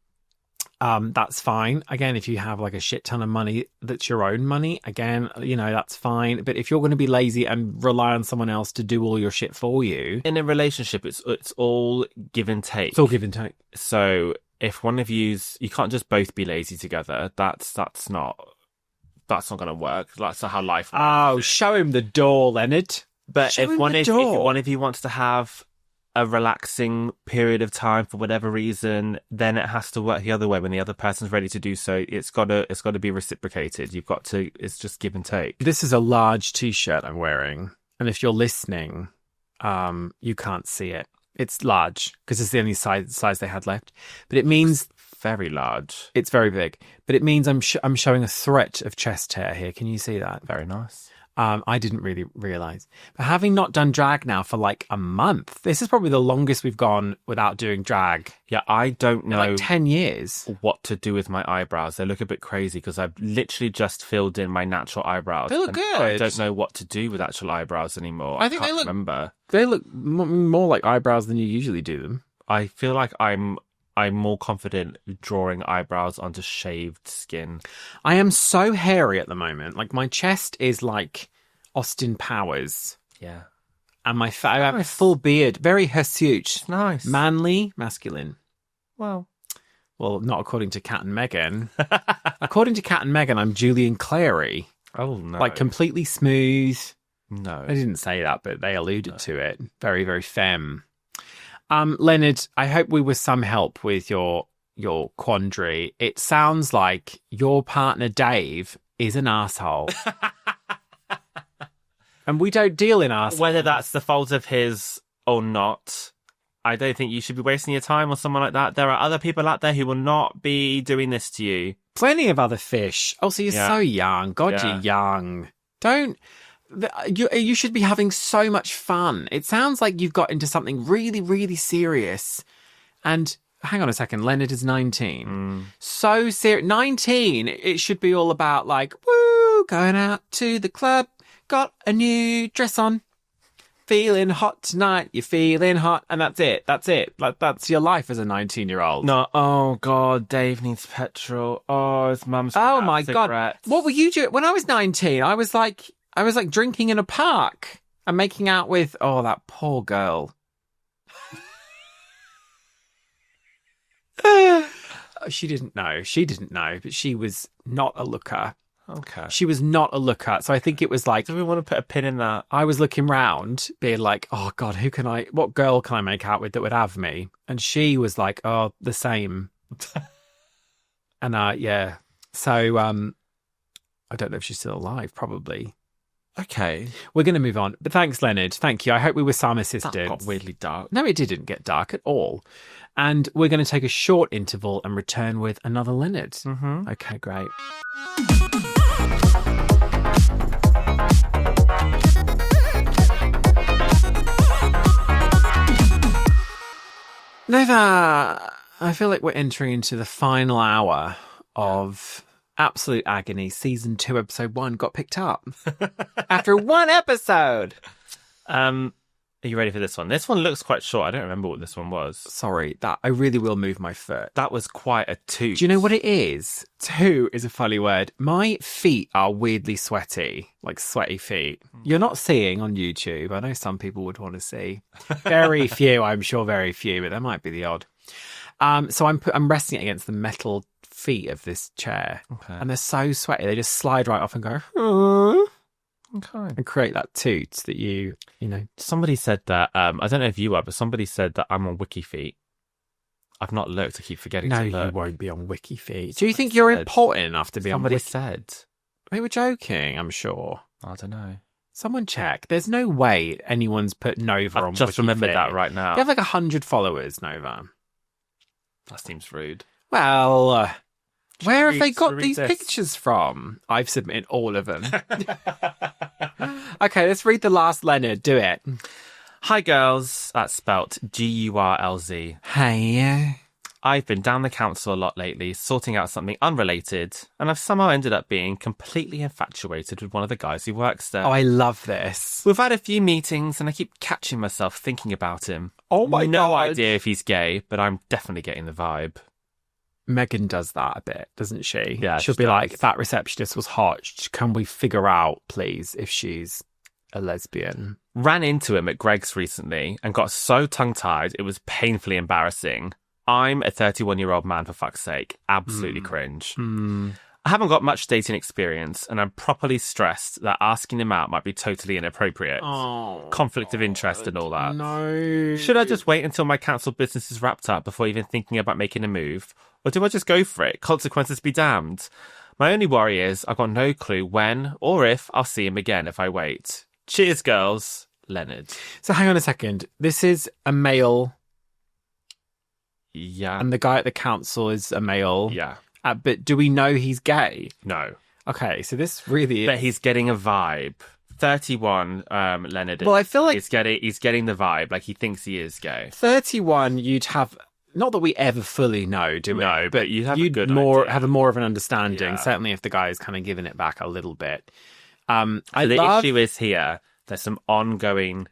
that's fine. Again, if you have like a shit ton of money that's your own money, again, that's fine. But if you're going to be lazy and rely on someone else to do all your shit for you, in a relationship, it's all give and take. It's all give and take. So if one of you can't just both be lazy together. That's not going to work. That's not how life works. Oh, show him the door, Leonard. But if one of you wants to have a relaxing period of time for whatever reason, then it has to work the other way. When the other person's ready to do so, it's got to be reciprocated. It's just give and take. This is a large t-shirt I'm wearing, and if you're listening, you can't see it. It's large because it's the only size they had left. But it means very large. It's very big. But it means I'm showing a threat of chest hair here. Can you see that? Very nice. I didn't really realise. But having not done drag now for like a month, this is probably the longest we've gone without doing drag. Yeah, I don't know. Like 10 years. What to do with my eyebrows. They look a bit crazy because I've literally just filled in my natural eyebrows. They look good. I don't know what to do with actual eyebrows anymore. I think can't remember. They look more like eyebrows than you usually do them. I feel like I'm more confident drawing eyebrows onto shaved skin. I am so hairy at the moment. Like my chest is like Austin Powers. Yeah. And I have a full beard. Very hirsute. It's nice. Manly, masculine. Well, not according to Kat and Megan. According to Kat and Megan, I'm Julian Clary. Oh, no. Like completely smooth. No. I didn't say that, but they alluded to it. Very, very femme. Leonard, I hope we were some help with your quandary. It sounds like your partner Dave is an asshole. And we don't deal in assholes. Whether that's the fault of his or not, I don't think you should be wasting your time on someone like that. There are other people out there who will not be doing this to you. Plenty of other fish. Oh, so you're so young. God, you're young. You should be having so much fun. It sounds like you've got into something really, really serious. And hang on a second, Leonard is 19. So serious. 19, it should be all about like, woo, going out to the club, got a new dress on, feeling hot tonight, you're feeling hot, and that's it. Like, that's your life as a 19-year-old. No, oh God, Dave needs petrol. Oh, his mum's Oh my cigarettes. God. What were you doing? When I was 19, I was like drinking in a park and making out with, that poor girl. She didn't know, but she was not a looker. Okay. She was not a looker. So I think it was like, do we want to put a pin in that? I was looking round being like, oh God, what girl can I make out with that would have me? And she was like, oh, the same. And yeah. So I don't know if she's still alive. Probably. Okay. We're going to move on. But thanks, Leonard. Thank you. I hope we were some assistance. That got weirdly dark. No, it didn't get dark at all. And we're going to take a short interval and return with another Leonard. Mm-hmm. Okay, great. Nova, I feel like we're entering into the final hour of Absolute Agony. Season 2, episode 1 got picked up after one episode. Are you ready for this one? This one looks quite short. I don't remember what this one was. Sorry, that I really will move my foot. That was quite a toot. Do you know what it is? Toot is a funny word. My feet are weirdly sweaty, like sweaty feet. You're not seeing on YouTube. I know some people would want to see. Very few, I'm sure very few, but there might be the odd. So I'm resting it against the metal feet of this chair. Okay. And they're so sweaty. They just slide right off and go, Okay. and create that toot that you know. Somebody said that, I don't know if you are, but somebody said that I'm on Wiki Feet. I've not looked. I keep forgetting No, to look. you won't be on Wiki Feet. Do you think you're important enough to be on Somebody Wiki? said. They were joking, I'm sure. I don't know. Someone check. There's no way anyone's put Nova on I've just Wiki remembered Feet. that right now. You have like 100 followers, Nova. That seems rude. Well, where have they Should got we read these this? pictures from? I've submitted all of them. Okay, let's read the last Leonard. Do it. Hi, girls. That's spelt Gurlz. Hey. I've been down the council a lot lately, sorting out something unrelated, and I've somehow ended up being completely infatuated with one of the guys who works there. Oh, I love this. We've had a few meetings, and I keep catching myself thinking about him. Oh my No God. idea if he's gay, but I'm definitely getting the vibe. Megan does that a bit, doesn't she? Yeah, She'll she be does. like, that receptionist was hot. Can we figure out, please, if she's a lesbian? Ran into him at Greg's recently and got so tongue-tied it was painfully embarrassing. I'm a 31-year-old man, for fuck's sake. Absolutely cringe. I haven't got much dating experience, and I'm properly stressed that asking him out might be totally inappropriate. Oh, Conflict of interest and all that. no. Should I just wait until my council business is wrapped up before even thinking about making a move? Or do I just go for it? Consequences be damned. My only worry is I've got no clue when or if I'll see him again if I wait. Cheers, girls. Leonard. So hang on a second. This is a male, Yeah. and the guy at the council is a male. Yeah. But do we know he's gay? No. Okay, so this really is... But he's getting a vibe. 31, Leonard. Well, I feel like- he's getting the vibe. Like he thinks he is gay. 31, you'd have... Not that we ever fully know, do we? No, but you'd have a you'd good more idea. have a more of an understanding. Yeah. Certainly, if the guy is kind of giving it back a little bit. So the issue is here. There's some ongoing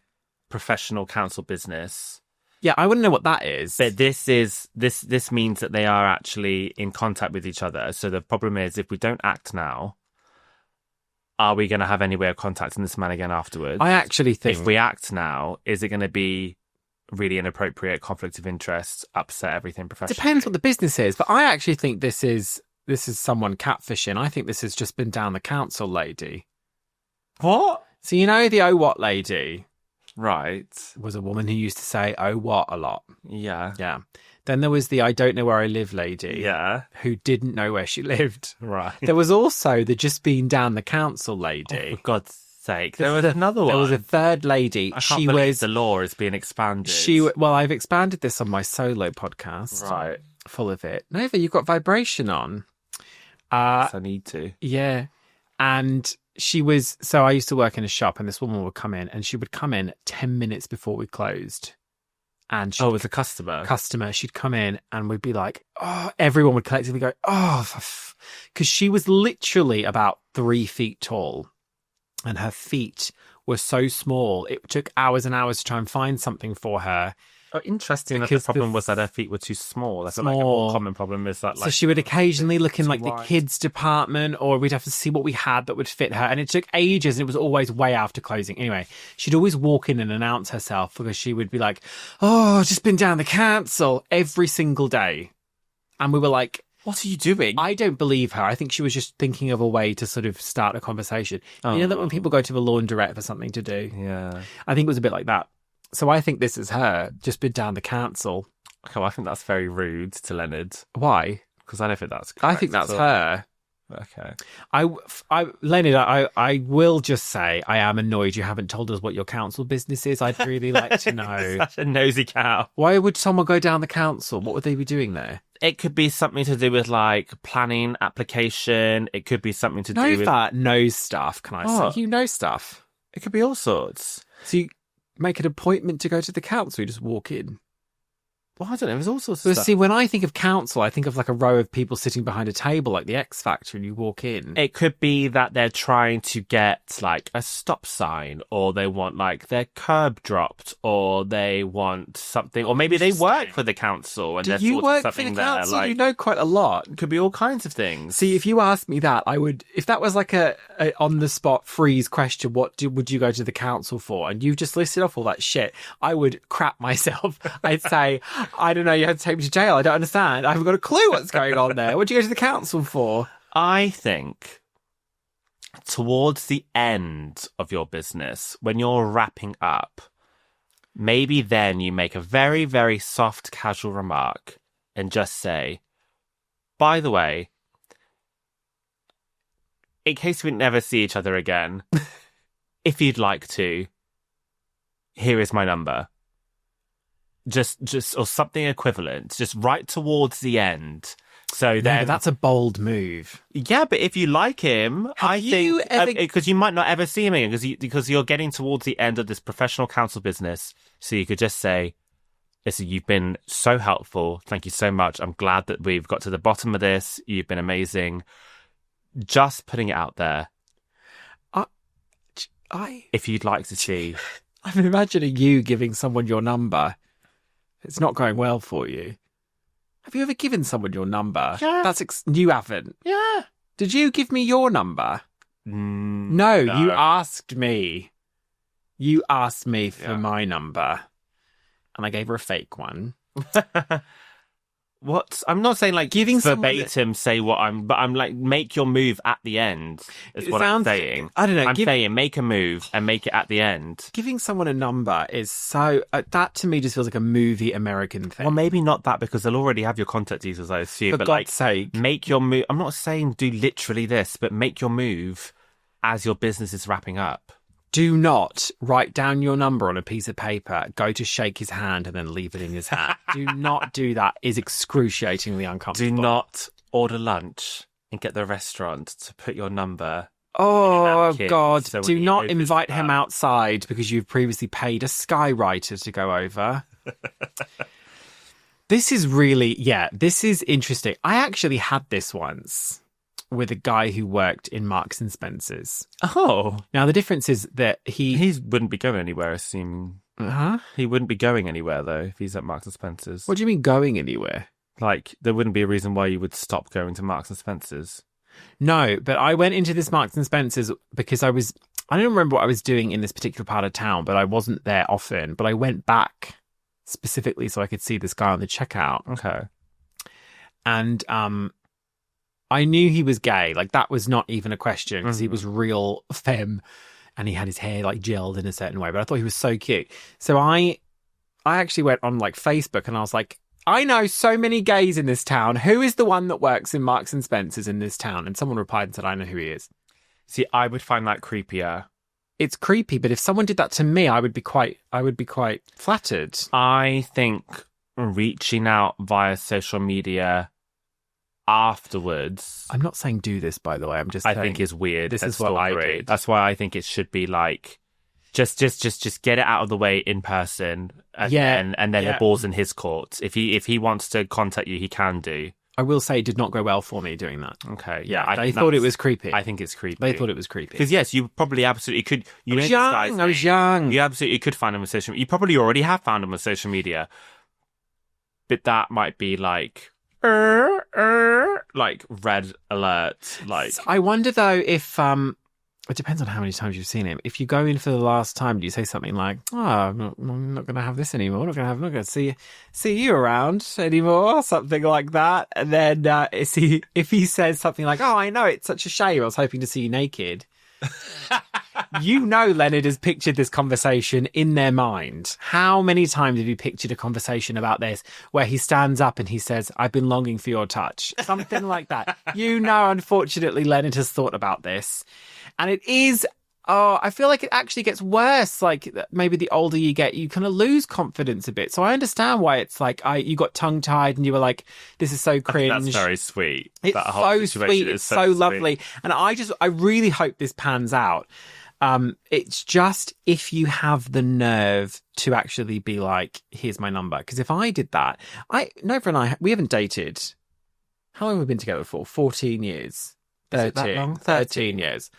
professional council business. Yeah, I want to know what that is. But this means that they are actually in contact with each other. So the problem is, if we don't act now, are we going to have any way of contacting this man again afterwards? I actually think... If we act now, is it going to be really inappropriate, conflict of interest, upset everything professionally? Depends what the business is, but I actually think this is someone catfishing. I think this has just been down the council lady. What? So you know the oh what lady Right. was a woman who used to say oh what a lot. Yeah. Yeah. Then there was the I don't know where I live lady. Yeah. Who didn't know where she lived. Right. There was also the just been down the council lady. For God's sake. There was another one. There was a third lady. I can't She believe was the law is being expanded. well, I've expanded this on my solo podcast. Right. Full of it. Nova, you've got vibration on. Yes, I need to. Yeah. And she was, so I used to work in a shop and this woman would come in and she would come in 10 minutes before we closed. And Oh, as a customer. she'd come in and we'd be like, oh, everyone would collectively go, oh, because she was literally about 3 feet tall and her feet were so small. It took hours and hours to try and find something for her. Oh, interesting that the Because problem the- was that her feet were too small. I feel like a Small. more common problem is that, So like, she would occasionally look in too like the wide. kids department, or we'd have to see what we had that would fit her. And it took ages and it was always way after closing. Anyway, she'd always walk in and announce herself because she would be like, oh, I've just been down the council every single day. And we were like, what are you doing? I don't believe her. I think she was just thinking of a way to sort of start a conversation. You know that when people go to the laundrette for something to do? Yeah. I think it was a bit like that. So I think this is her, just been down the council. Okay, well, I think that's very rude to Leonard Why? because I don't think that's I think correct that's at all. her. Okay. Leonard, I will just say I am annoyed you haven't told us what your council business is. I'd really like to know. Such a nosy cow. Why would someone go down the council? What would they be doing there? It could be something to do with like planning application. It could be something to do with Nova knows stuff, can I What? say? You know stuff. It could be all sorts. So you make an appointment to go to the council, you just walk in. Well, I don't know. There's all sorts of But stuff. see, when I think of council, I think of like a row of people sitting behind a table like the X Factor and you walk in. It could be that they're trying to get like a stop sign, or they want like their curb dropped, or they want something, or maybe they work for the council and Do they're you sorting work for something the council? there. Like, You know quite a lot. it could be all kinds of things. See, if you asked me that, I would. If that was like a on the spot freeze question, would you go to the council for? And you just listed off all that shit, I would crap myself. I'd say, I don't know. You had to take me to jail. I don't understand. I haven't got a clue what's going on there. What'd you go to the council for? I think towards the end of your business, when you're wrapping up, maybe then you make a very, very soft, casual remark and just say, by the way, in case we never see each other again, if you'd like to, here is my number. Just or something equivalent, just right towards the end. So then, No, that's a bold move. yeah, but if you like him, I you think ever- because you might not ever see him again because you're getting towards the end of this professional counsel business. So you could just say, "Listen, you've been so helpful. Thank you so much. I'm glad that we've got to the bottom of this. You've been amazing." Just putting it out there. If you'd like to see, I'm imagining you giving someone your number. It's not going well for you. Have you ever given someone your number? Yeah. You haven't. yeah, Did you give me your number? No, you asked me. You asked me for my number. And I gave her a fake one. What? I'm not saying like Giving someone verbatim say what but I'm like make your move at the end. Is It what I'm sounds- saying. I don't know, I'm saying make a move and make it at the end. Giving someone a number is so... that to me just feels like a movie American thing. Well, maybe not that because they'll already have your contact details, I assume. For but God's like, sake. make your move. I'm not saying do literally this, but make your move as your business is wrapping up. Do not write down your number on a piece of paper, go to shake his hand and then leave it in his hand. Do not do that. It's excruciatingly Do uncomfortable. not order lunch and get the restaurant to put your number. Oh, napkin, God. so when Do he not opens invite it him up. outside because you've previously paid a skywriter to go over. This is really... Yeah, this is interesting. I actually had this once with a guy who worked in Marks and Spencer's. Oh, Now, the difference is that he wouldn't be going anywhere. Assuming Huh? he wouldn't be going anywhere though if he's at Marks and Spencer's. What do you mean going anywhere? Like there wouldn't be a reason why you would stop going to Marks and Spencer's. No, but I went into this Marks and Spencer's because I don't remember what I was doing in this particular part of town, but I wasn't there often. But I went back specifically so I could see this guy on the checkout. Okay. And I knew he was gay. Like, that was not even a question because he was real femme and he had his hair like gelled in a certain way. But I thought he was so cute. So I actually went on like Facebook and I was like, I know so many gays in this town. Who is the one that works in Marks and Spencer's in this town? And someone replied and said, I know who he is. See, I would find that creepier. It's creepy, but if someone did that to me, I would be quite flattered. I think reaching out via social media afterwards, I'm not saying do this, by the way. I'm just I saying think is weird. this That's is what I stalkery. did. That's why I think it should be like just get it out of the way in person, and then the ball's in his court. If he wants to contact you, he can do. I will say it did not go well for me doing that. Okay, yeah, They thought it was creepy. I think it's creepy. They thought it was creepy. Because yes, you probably absolutely could. I was young. You absolutely could find him on social media. You probably already have found him on social media. But that might be like red alert. Like I wonder though if it depends on how many times you've seen him. If you go in for the last time, do you say something like, "Oh, I'm not going to have this anymore. I'm not going to see you around anymore," something like that. And then if he says something like, "Oh, I know, it's such a shame. I was hoping to see you naked," You know Leonard has pictured this conversation in their mind. How many times have you pictured a conversation about this where he stands up and he says, I've been longing for your touch? Something like that. You know, unfortunately, Leonard has thought about this. And it is... Oh, I feel like it actually gets worse. Like maybe the older you get, you kind of lose confidence a bit. So I understand why it's like you got tongue tied and you were like, "This is so cringe." That's very sweet. It's that whole so sweet. It's so lovely, and I really hope this pans out. It's just if you have the nerve to actually be like, "Here's my number," because if I did that, Nova and I, we haven't dated. How long have we been together for? 14 years. 13. Is it that long? 13 years.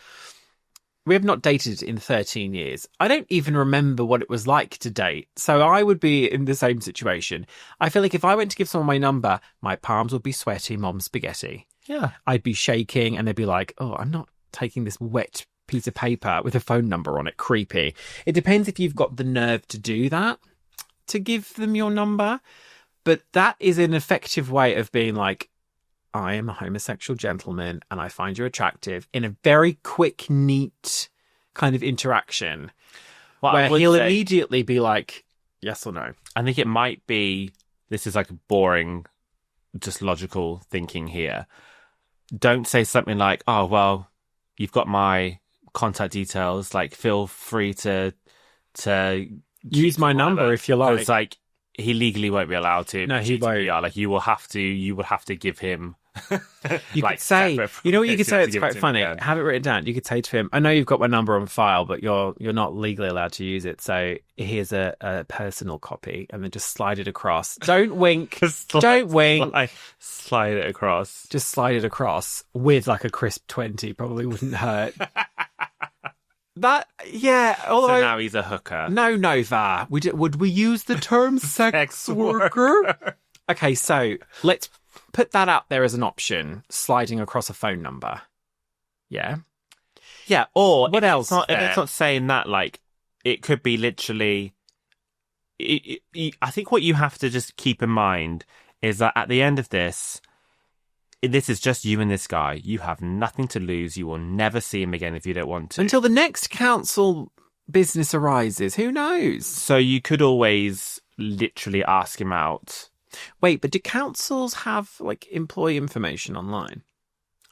We have not dated in 13 years. I don't even remember what it was like to date. So I would be in the same situation. I feel like if I went to give someone my number, my palms would be sweaty, mom spaghetti. Yeah. I'd be shaking and they'd be like, oh, I'm not taking this wet piece of paper with a phone number on it. Creepy. It depends if you've got the nerve to do that, to give them your number. But that is an effective way of being like, I am a homosexual gentleman and I find you attractive in a very quick, neat kind of interaction where he'll immediately be like, yes or no. I think it might be, this is like a boring, just logical thinking here. Don't say something like, oh, well, you've got my contact details. Like, feel free to use my number if you like. It's like, he legally won't be allowed to. No, he won't. GDPR. Like, you will have to give him. You like, could say, you know what you could say? It's quite funny. Yeah. Have it written down. You could say to him, I know you've got my number on file, but you're not legally allowed to use it. So here's a personal copy, and then just slide it across. Don't wink. Don't wink. Slide it across. Just slide it across with like a crisp 20. Probably wouldn't hurt. That, yeah. Although, so now he's a hooker. No, Nova. Would we use the term sex worker? Okay, so let's put that out there as an option, sliding across a phone number. Yeah. Yeah, or what else? If it's not saying that, like, it could be literally... I think what you have to just keep in mind is that at the end of this is just you and this guy. You have nothing to lose. You will never see him again if you don't want to. Until the next council business arises. Who knows? So you could always literally ask him out. Wait, but do councils have, like, employee information online?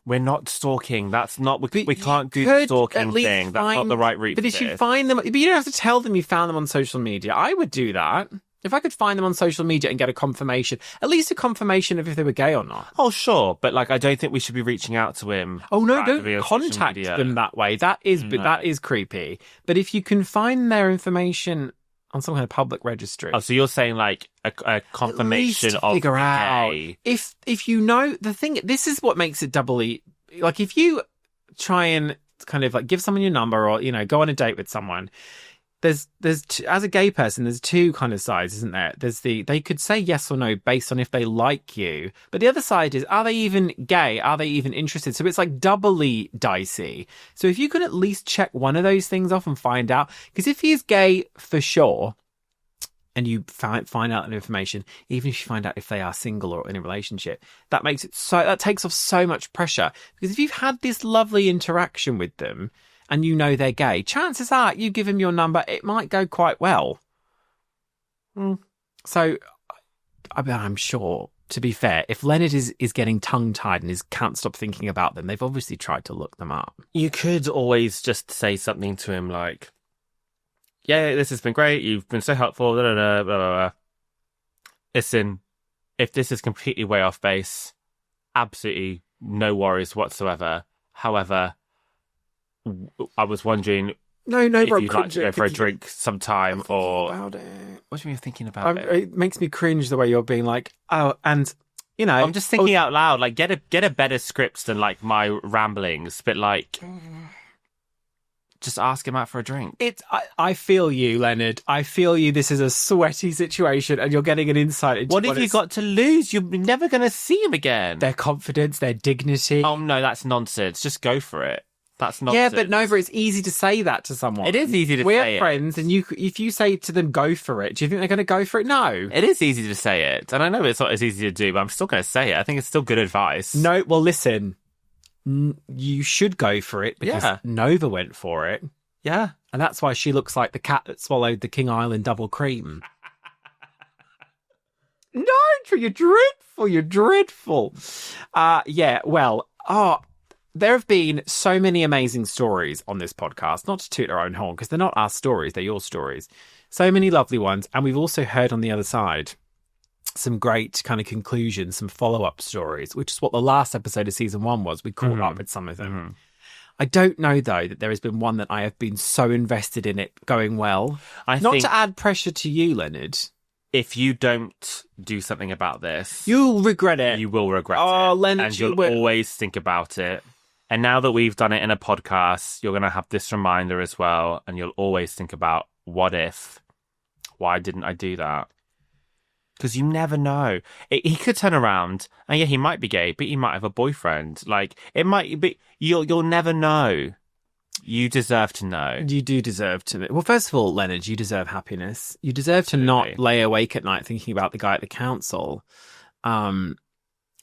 We're not stalking. That's not... We can't do the stalking thing. That's not the right route. But if you find them... But you don't have to tell them you found them on social media. I would do that. If I could find them on social media and get a confirmation, at least a confirmation of if they were gay or not. Oh, sure. But, like, I don't think we should be reaching out to him. Oh, no, don't contact them that way. That is creepy. But if you can find their information on some kind of public registry. Oh, so you're saying, like, a confirmation of figure out. gay. If you know, the thing, this is what makes it doubly... Like, if you try and kind of, like, give someone your number or, you know, go on a date with someone... There's as a gay person, there's two kind of sides, isn't there? They could say yes or no based on if they like you. But the other side is, are they even gay? Are they even interested? So it's like doubly dicey. So if you could at least check one of those things off and find out, because if he's gay for sure, and you find out that information, even if you find out if they are single or in a relationship, that takes off so much pressure. Because if you've had this lovely interaction with them, and you know they're gay, chances are you give him your number, it might go quite well. So, I'm sure, to be fair, if Leonard is getting tongue-tied and can't stop thinking about them, they've obviously tried to look them up. You could always just say something to him like, yeah, this has been great, you've been so helpful, blah, blah, blah, blah, blah. Listen, if this is completely way off base, absolutely no worries whatsoever. However... I was wondering if you'd like to go for a drink sometime, or... About it. What do you mean thinking about it? It makes me cringe the way you're being like, oh, and, you know... I'm just thinking out loud, like, get a better script than, like, my ramblings, but, like... Just ask him out for a drink. I feel you, Leonard. I feel you. This is a sweaty situation, and you're getting an insight into what have you got to lose? You're never going to see him again. Their confidence, their dignity. Oh, no, that's nonsense. Just go for it. That's nonsense. Yeah, but Nova, it's easy to say that to someone. It is easy to say We're friends, and if you say to them, go for it, do you think they're going to go for it? No. It is easy to say it, and I know it's not as easy to do, but I'm still going to say it. I think it's still good advice. No, well, listen, you should go for it, because Nova went for it. Yeah. And that's why she looks like the cat that swallowed the King Island double cream. No, you're dreadful. You're dreadful. There have been so many amazing stories on this podcast, not to toot our own horn, because they're not our stories, they're your stories. So many lovely ones. And we've also heard on the other side some great kind of conclusions, some follow-up stories, which is what the last episode of season 1 was. We caught up with some of them. Mm-hmm. I don't know, though, that there has been one that I have been so invested in it going well. I not think to add pressure to you, Leonard. if you don't do something about this, You'll regret it. you will regret Oh, it. Leonard, and you'll always think about it. And now that we've done it in a podcast, you're going to have this reminder as well. And you'll always think about, what if? Why didn't I do that? Because you never know. He could turn around, and yeah, he might be gay, but he might have a boyfriend. Like, it might be... You'll never know. You deserve to know. You do deserve to. Well, first of all, Leonard, you deserve happiness. You deserve to not lay awake at night thinking about the guy at the council,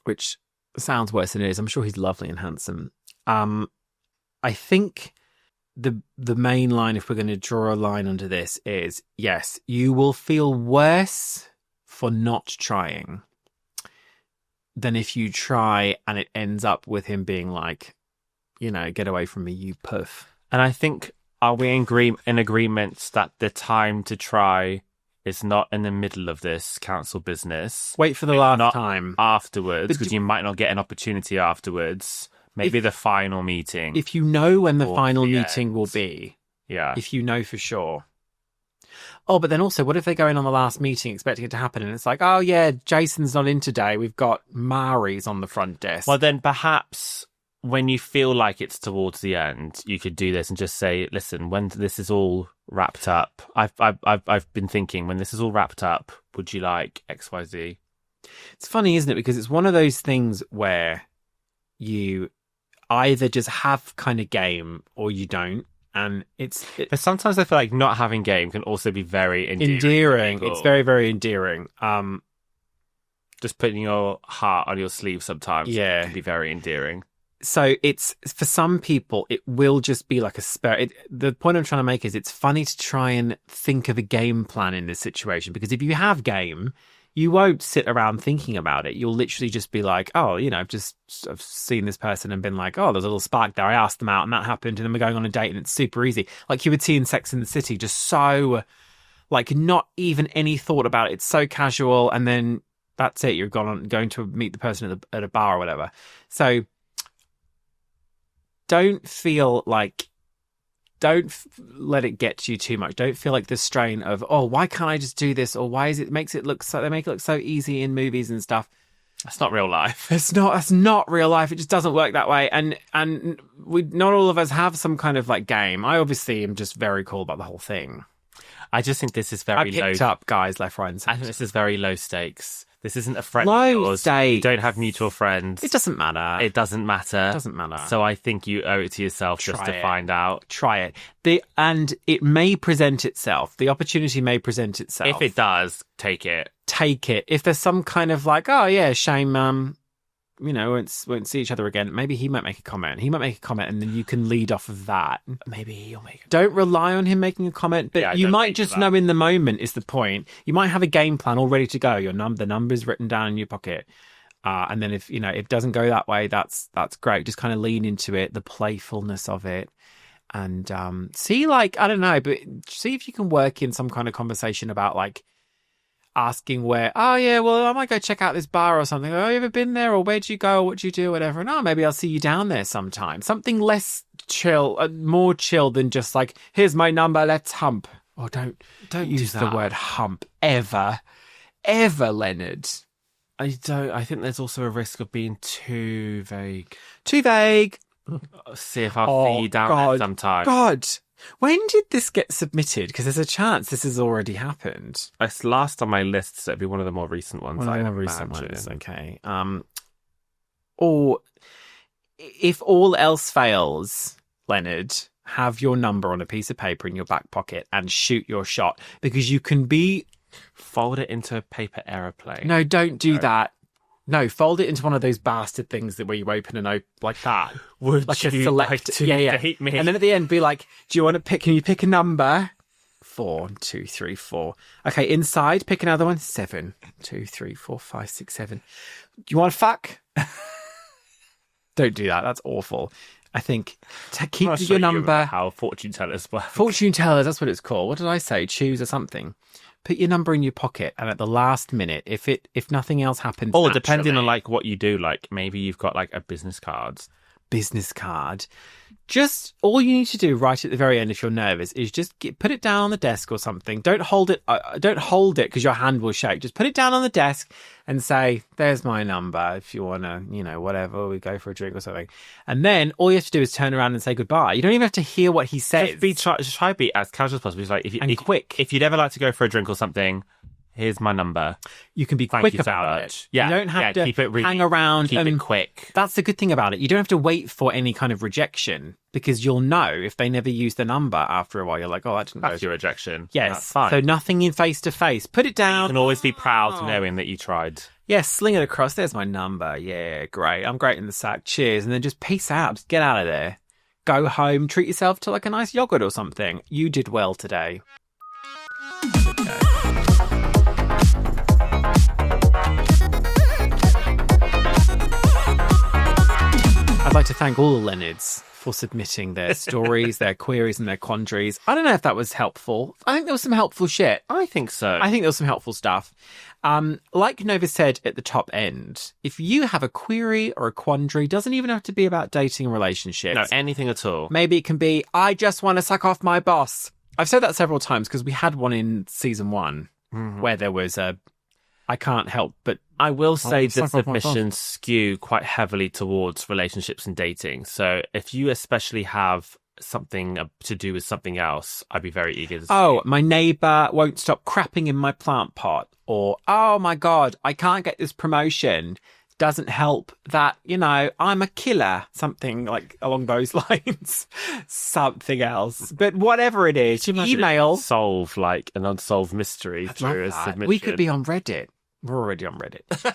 which sounds worse than it is. I'm sure he's lovely and handsome. I think the main line, if we're going to draw a line under this, is yes, you will feel worse for not trying than if you try and it ends up with him being like, get away from me, you poof. And I think, are we in agreement that the time to try is not in the middle of this council business? Wait for the last time. Afterwards, because you might not get an opportunity afterwards. Maybe the final meeting. If you know when the final meeting will be. Yeah. If you know for sure. Oh, but then also, what if they go in on the last meeting expecting it to happen and it's like, oh yeah, Jason's not in today. We've got Mari's on the front desk. Well, then perhaps when you feel like it's towards the end, you could do this and just say, listen, when this is all wrapped up, I've been thinking, when this is all wrapped up, would you like XYZ? It's funny, isn't it? Because it's one of those things where you either just have kind of game or you don't. And but sometimes I feel like not having game can also be very endearing. It's very, very endearing. Just putting your heart on your sleeve sometimes can be very endearing. So it's, for some people, it will just be like a spur. The point I'm trying to make is it's funny to try and think of a game plan in this situation, because if you have game, you won't sit around thinking about it. You'll literally just be like, oh, I've seen this person and been like, oh, there's a little spark there. I asked them out and that happened. And then we're going on a date and it's super easy. Like you would see in Sex and the City, just so, like, not even any thought about it. It's so casual. And then that's it. You're going to meet the person at a bar or whatever. So don't let it get to you too much. Don't feel like the strain of, oh, why can't I just do this? Or why is it they make it look so easy in movies and stuff. That's not real life. That's not real life. It just doesn't work that way. And not all of us have some kind of like game. I obviously am just very cool about the whole thing. I just think this is very low. I picked up guys left, right, and centre. I think this is very low stakes. This isn't a friend. Low stakes. You don't have mutual friends. It doesn't matter. It doesn't matter. It doesn't matter. So I think you owe it to yourself just to find out. Try it. And it may present itself. The opportunity may present itself. If it does, take it. Take it. If there's some kind of like, oh yeah, shame, won't see each other again. Maybe he might make a comment. And then you can lead off of that. Maybe he'll make it. Don't rely on him making a comment, but you might just know in the moment is the point. You might have a game plan all ready to go. The number's written down in your pocket. And then if it doesn't go that way, that's great. Just kind of lean into it, the playfulness of it. And see, like, I don't know, but see if you can work in some kind of conversation about like asking where, oh yeah, well, I might go check out this bar or something. Oh, you ever been there? Or where'd you go? Or what'd you do? Whatever. And maybe I'll see you down there sometime. Something less chill, more chill than just like, here's my number, let's hump. Or don't use the word hump ever, Leonard. I think there's also a risk of being too vague. See if I'll see you down there sometime. God. When did this get submitted? Because there's a chance this has already happened. It's last on my list, so it'd be one of the more recent ones. Okay. Or if all else fails, Leonard, have your number on a piece of paper in your back pocket and shoot your shot, because you can be... Fold it into a paper aeroplane. No, don't do that. No, fold it into one of those bastard things that where you open and open like that. Would like you a select, like to date me? And then at the end, be like, "Do you want to pick? Can you pick a number? 4, 2, 3, 4. Okay, inside, pick another one. 7, 2, 3, 4, 5, 6, 7. Do you want to fuck? Don't do that. That's awful. I think keep I'll show your you number. how fortune tellers work. Fortune tellers, that's what it's called. What did I say? Choose or something. Put your number in your pocket, and at the last minute, if nothing else happens, Or depending on naturally, like what you do, like maybe you've got like a business card. business card. Just all you need to do right at the very end, if you're nervous, is just put it down on the desk or something. Don't hold it. Don't hold it because your hand will shake. Just put it down on the desk and say, "There's my number. If you want to, whatever, we go for a drink or something." And then all you have to do is turn around and say goodbye. You don't even have to hear what he says. Just try to be as casual as possible. It's like quick. If you'd ever like to go for a drink or something, here's my number. You can be Thank quick you so about much. it. Yeah, you don't have to keep it really, hang around. Keep it quick. That's the good thing about it. You don't have to wait for any kind of rejection because you'll know if they never use the number after a while. You're like, oh, that didn't go. That's your rejection. Yes, That's fine. so nothing in face to face. Put it down. You can always be proud knowing that you tried. Yeah, sling it across. There's my number. Yeah, great. I'm great in the sack. Cheers. And then just peace out. Just get out of there. Go home. Treat yourself to like a nice yogurt or something. You did well today. Okay. I'd like to thank all the Leonards for submitting their stories, their queries and their quandaries. I don't know if that was helpful. I think there was some helpful shit. I think so. I think there was some helpful stuff. Like Nova said at the top end, if you have a query or a quandary, doesn't even have to be about dating and relationships. No, anything at all. Maybe it can be, I just want to suck off my boss. I've said that several times because we had one in season 1 where there was I can't help but... I will say the suck off my submissions skew quite heavily towards relationships and dating. So if you especially have something to do with something else, I'd be very eager to see. Oh, my neighbour won't stop crapping in my plant pot. Or, oh my God, I can't get this promotion. Doesn't help that, I'm a killer. Something like along those lines. Something else. But whatever it is, email. Solve like an unsolved mystery through a submission. We could be on Reddit. We're already on Reddit.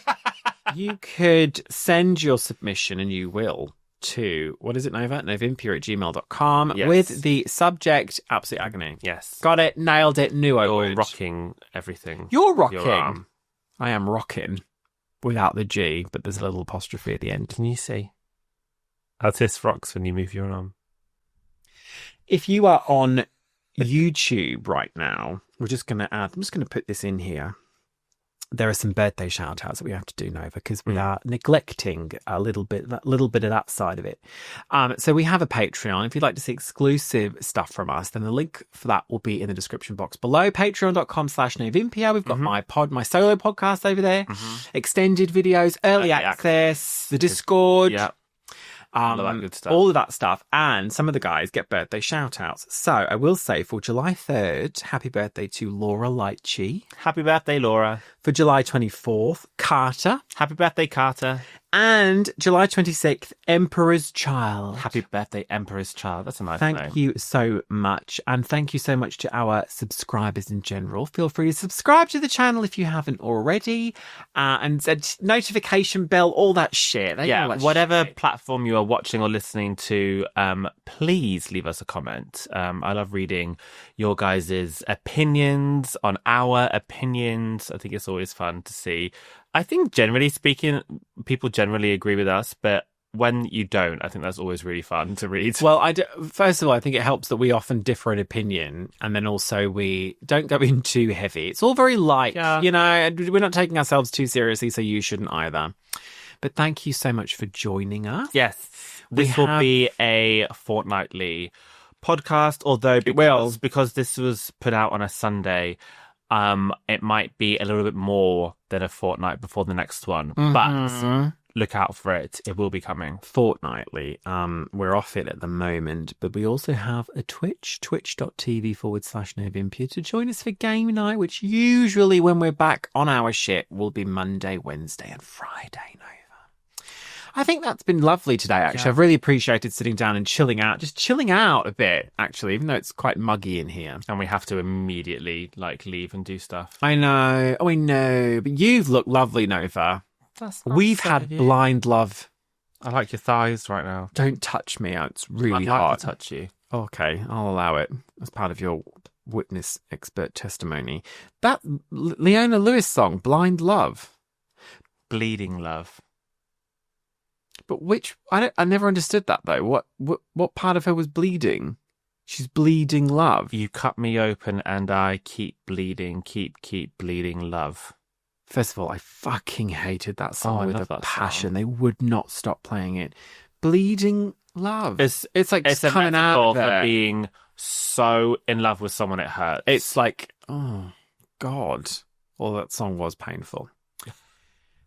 You could send your submission, and you will, to, what is it, Nova? Novympia@gmail.com with the subject, Absolute Agony. Yes. Got it, nailed it, knew I would. You're rocking everything. You're rocking. Your arm. I am rocking. Without the G, but there's a little apostrophe at the end. Can you see? Artist rocks when you move your arm. If you are on YouTube right now, I'm just going to put this in here. There are some birthday shout outs that we have to do, Nova, because we are neglecting a little bit of that side of it. So we have a Patreon. If you'd like to see exclusive stuff from us, then the link for that will be in the description box below. Patreon.com/Novympia. We've got my solo podcast over there, extended videos, early access, the Discord. Yeah. All of that good stuff. All of that stuff. And some of the guys get birthday shout outs. So I will say for July 3rd, happy birthday to Laura Lytchett. Happy birthday, Laura. For July 24th, Carter. Happy birthday, Carter. And July 26th, Emperor's Child. Happy birthday, Emperor's Child. That's a nice name. Thank you so much. And thank you so much to our subscribers in general. Feel free to subscribe to the channel if you haven't already. And notification bell, all that shit. Whatever platform you are watching or listening to, please leave us a comment. I love reading your guys' opinions on our opinions. I think it's always fun to see. I think generally speaking, people generally agree with us, but when you don't, I think that's always really fun to read. Well, first of all, I think it helps that we often differ in opinion, and then also we don't go in too heavy. It's all very light, we're not taking ourselves too seriously, so you shouldn't either. But thank you so much for joining us. Yes, this will be a fortnightly podcast, although because this was put out on a Sunday, it might be a little bit more than a fortnight before the next one, but look out for it. It will be coming fortnightly. We're off it at the moment, but we also have a twitch.tv/Novympia to join us for game night, which usually when we're back on our shit will be Monday, Wednesday and Friday, Nova. I think that's been lovely today, actually. Yeah. I've really appreciated sitting down and chilling out a bit, actually, even though it's quite muggy in here. And we have to immediately, leave and do stuff. I know. Oh, I know. But you've looked lovely, Nova. That's We've nice had of you. blind love. I like your thighs right now. Don't touch me. It's really I'd like hot. to touch you. Okay, I'll allow it as part of your witness expert testimony. That Leona Lewis song, Blind Love. Bleeding love. But I never understood that though. What part of her was bleeding? She's bleeding love. You cut me open and I keep bleeding, keep bleeding love. First of all, I fucking hated that song I with love a that passion. song. They would not stop playing it. Bleeding love. It's like It's just a coming metaphor out for there. being so in love with someone it hurts. It's like, oh God. Well, that song was painful.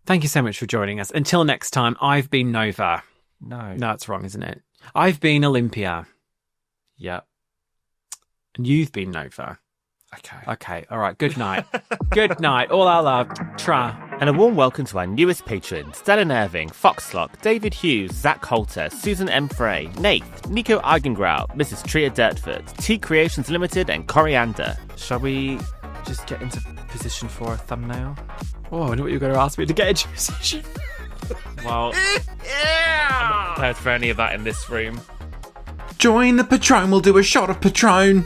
Thank you so much for joining us. Until next time, I've been Nova. No. No, it's wrong, isn't it? I've been Olympia. Yep. And you've been Nova. Okay. Okay, all right. Good night. Good night. All our love. Tra. And a warm welcome to our newest patrons, Stellan Irving, Foxlock, David Hughes, Zach Holter, Susan M. Frey, Nath, Nico Eigengrau, Mrs. Tria Dirtford, T Creations Limited, and Coriander. Shall we just get into position for a thumbnail? Oh, I wonder what you're going to ask me to get into position. Well, I'm not prepared for any of that in this room. Join the Patron, we'll do a shot of Patron.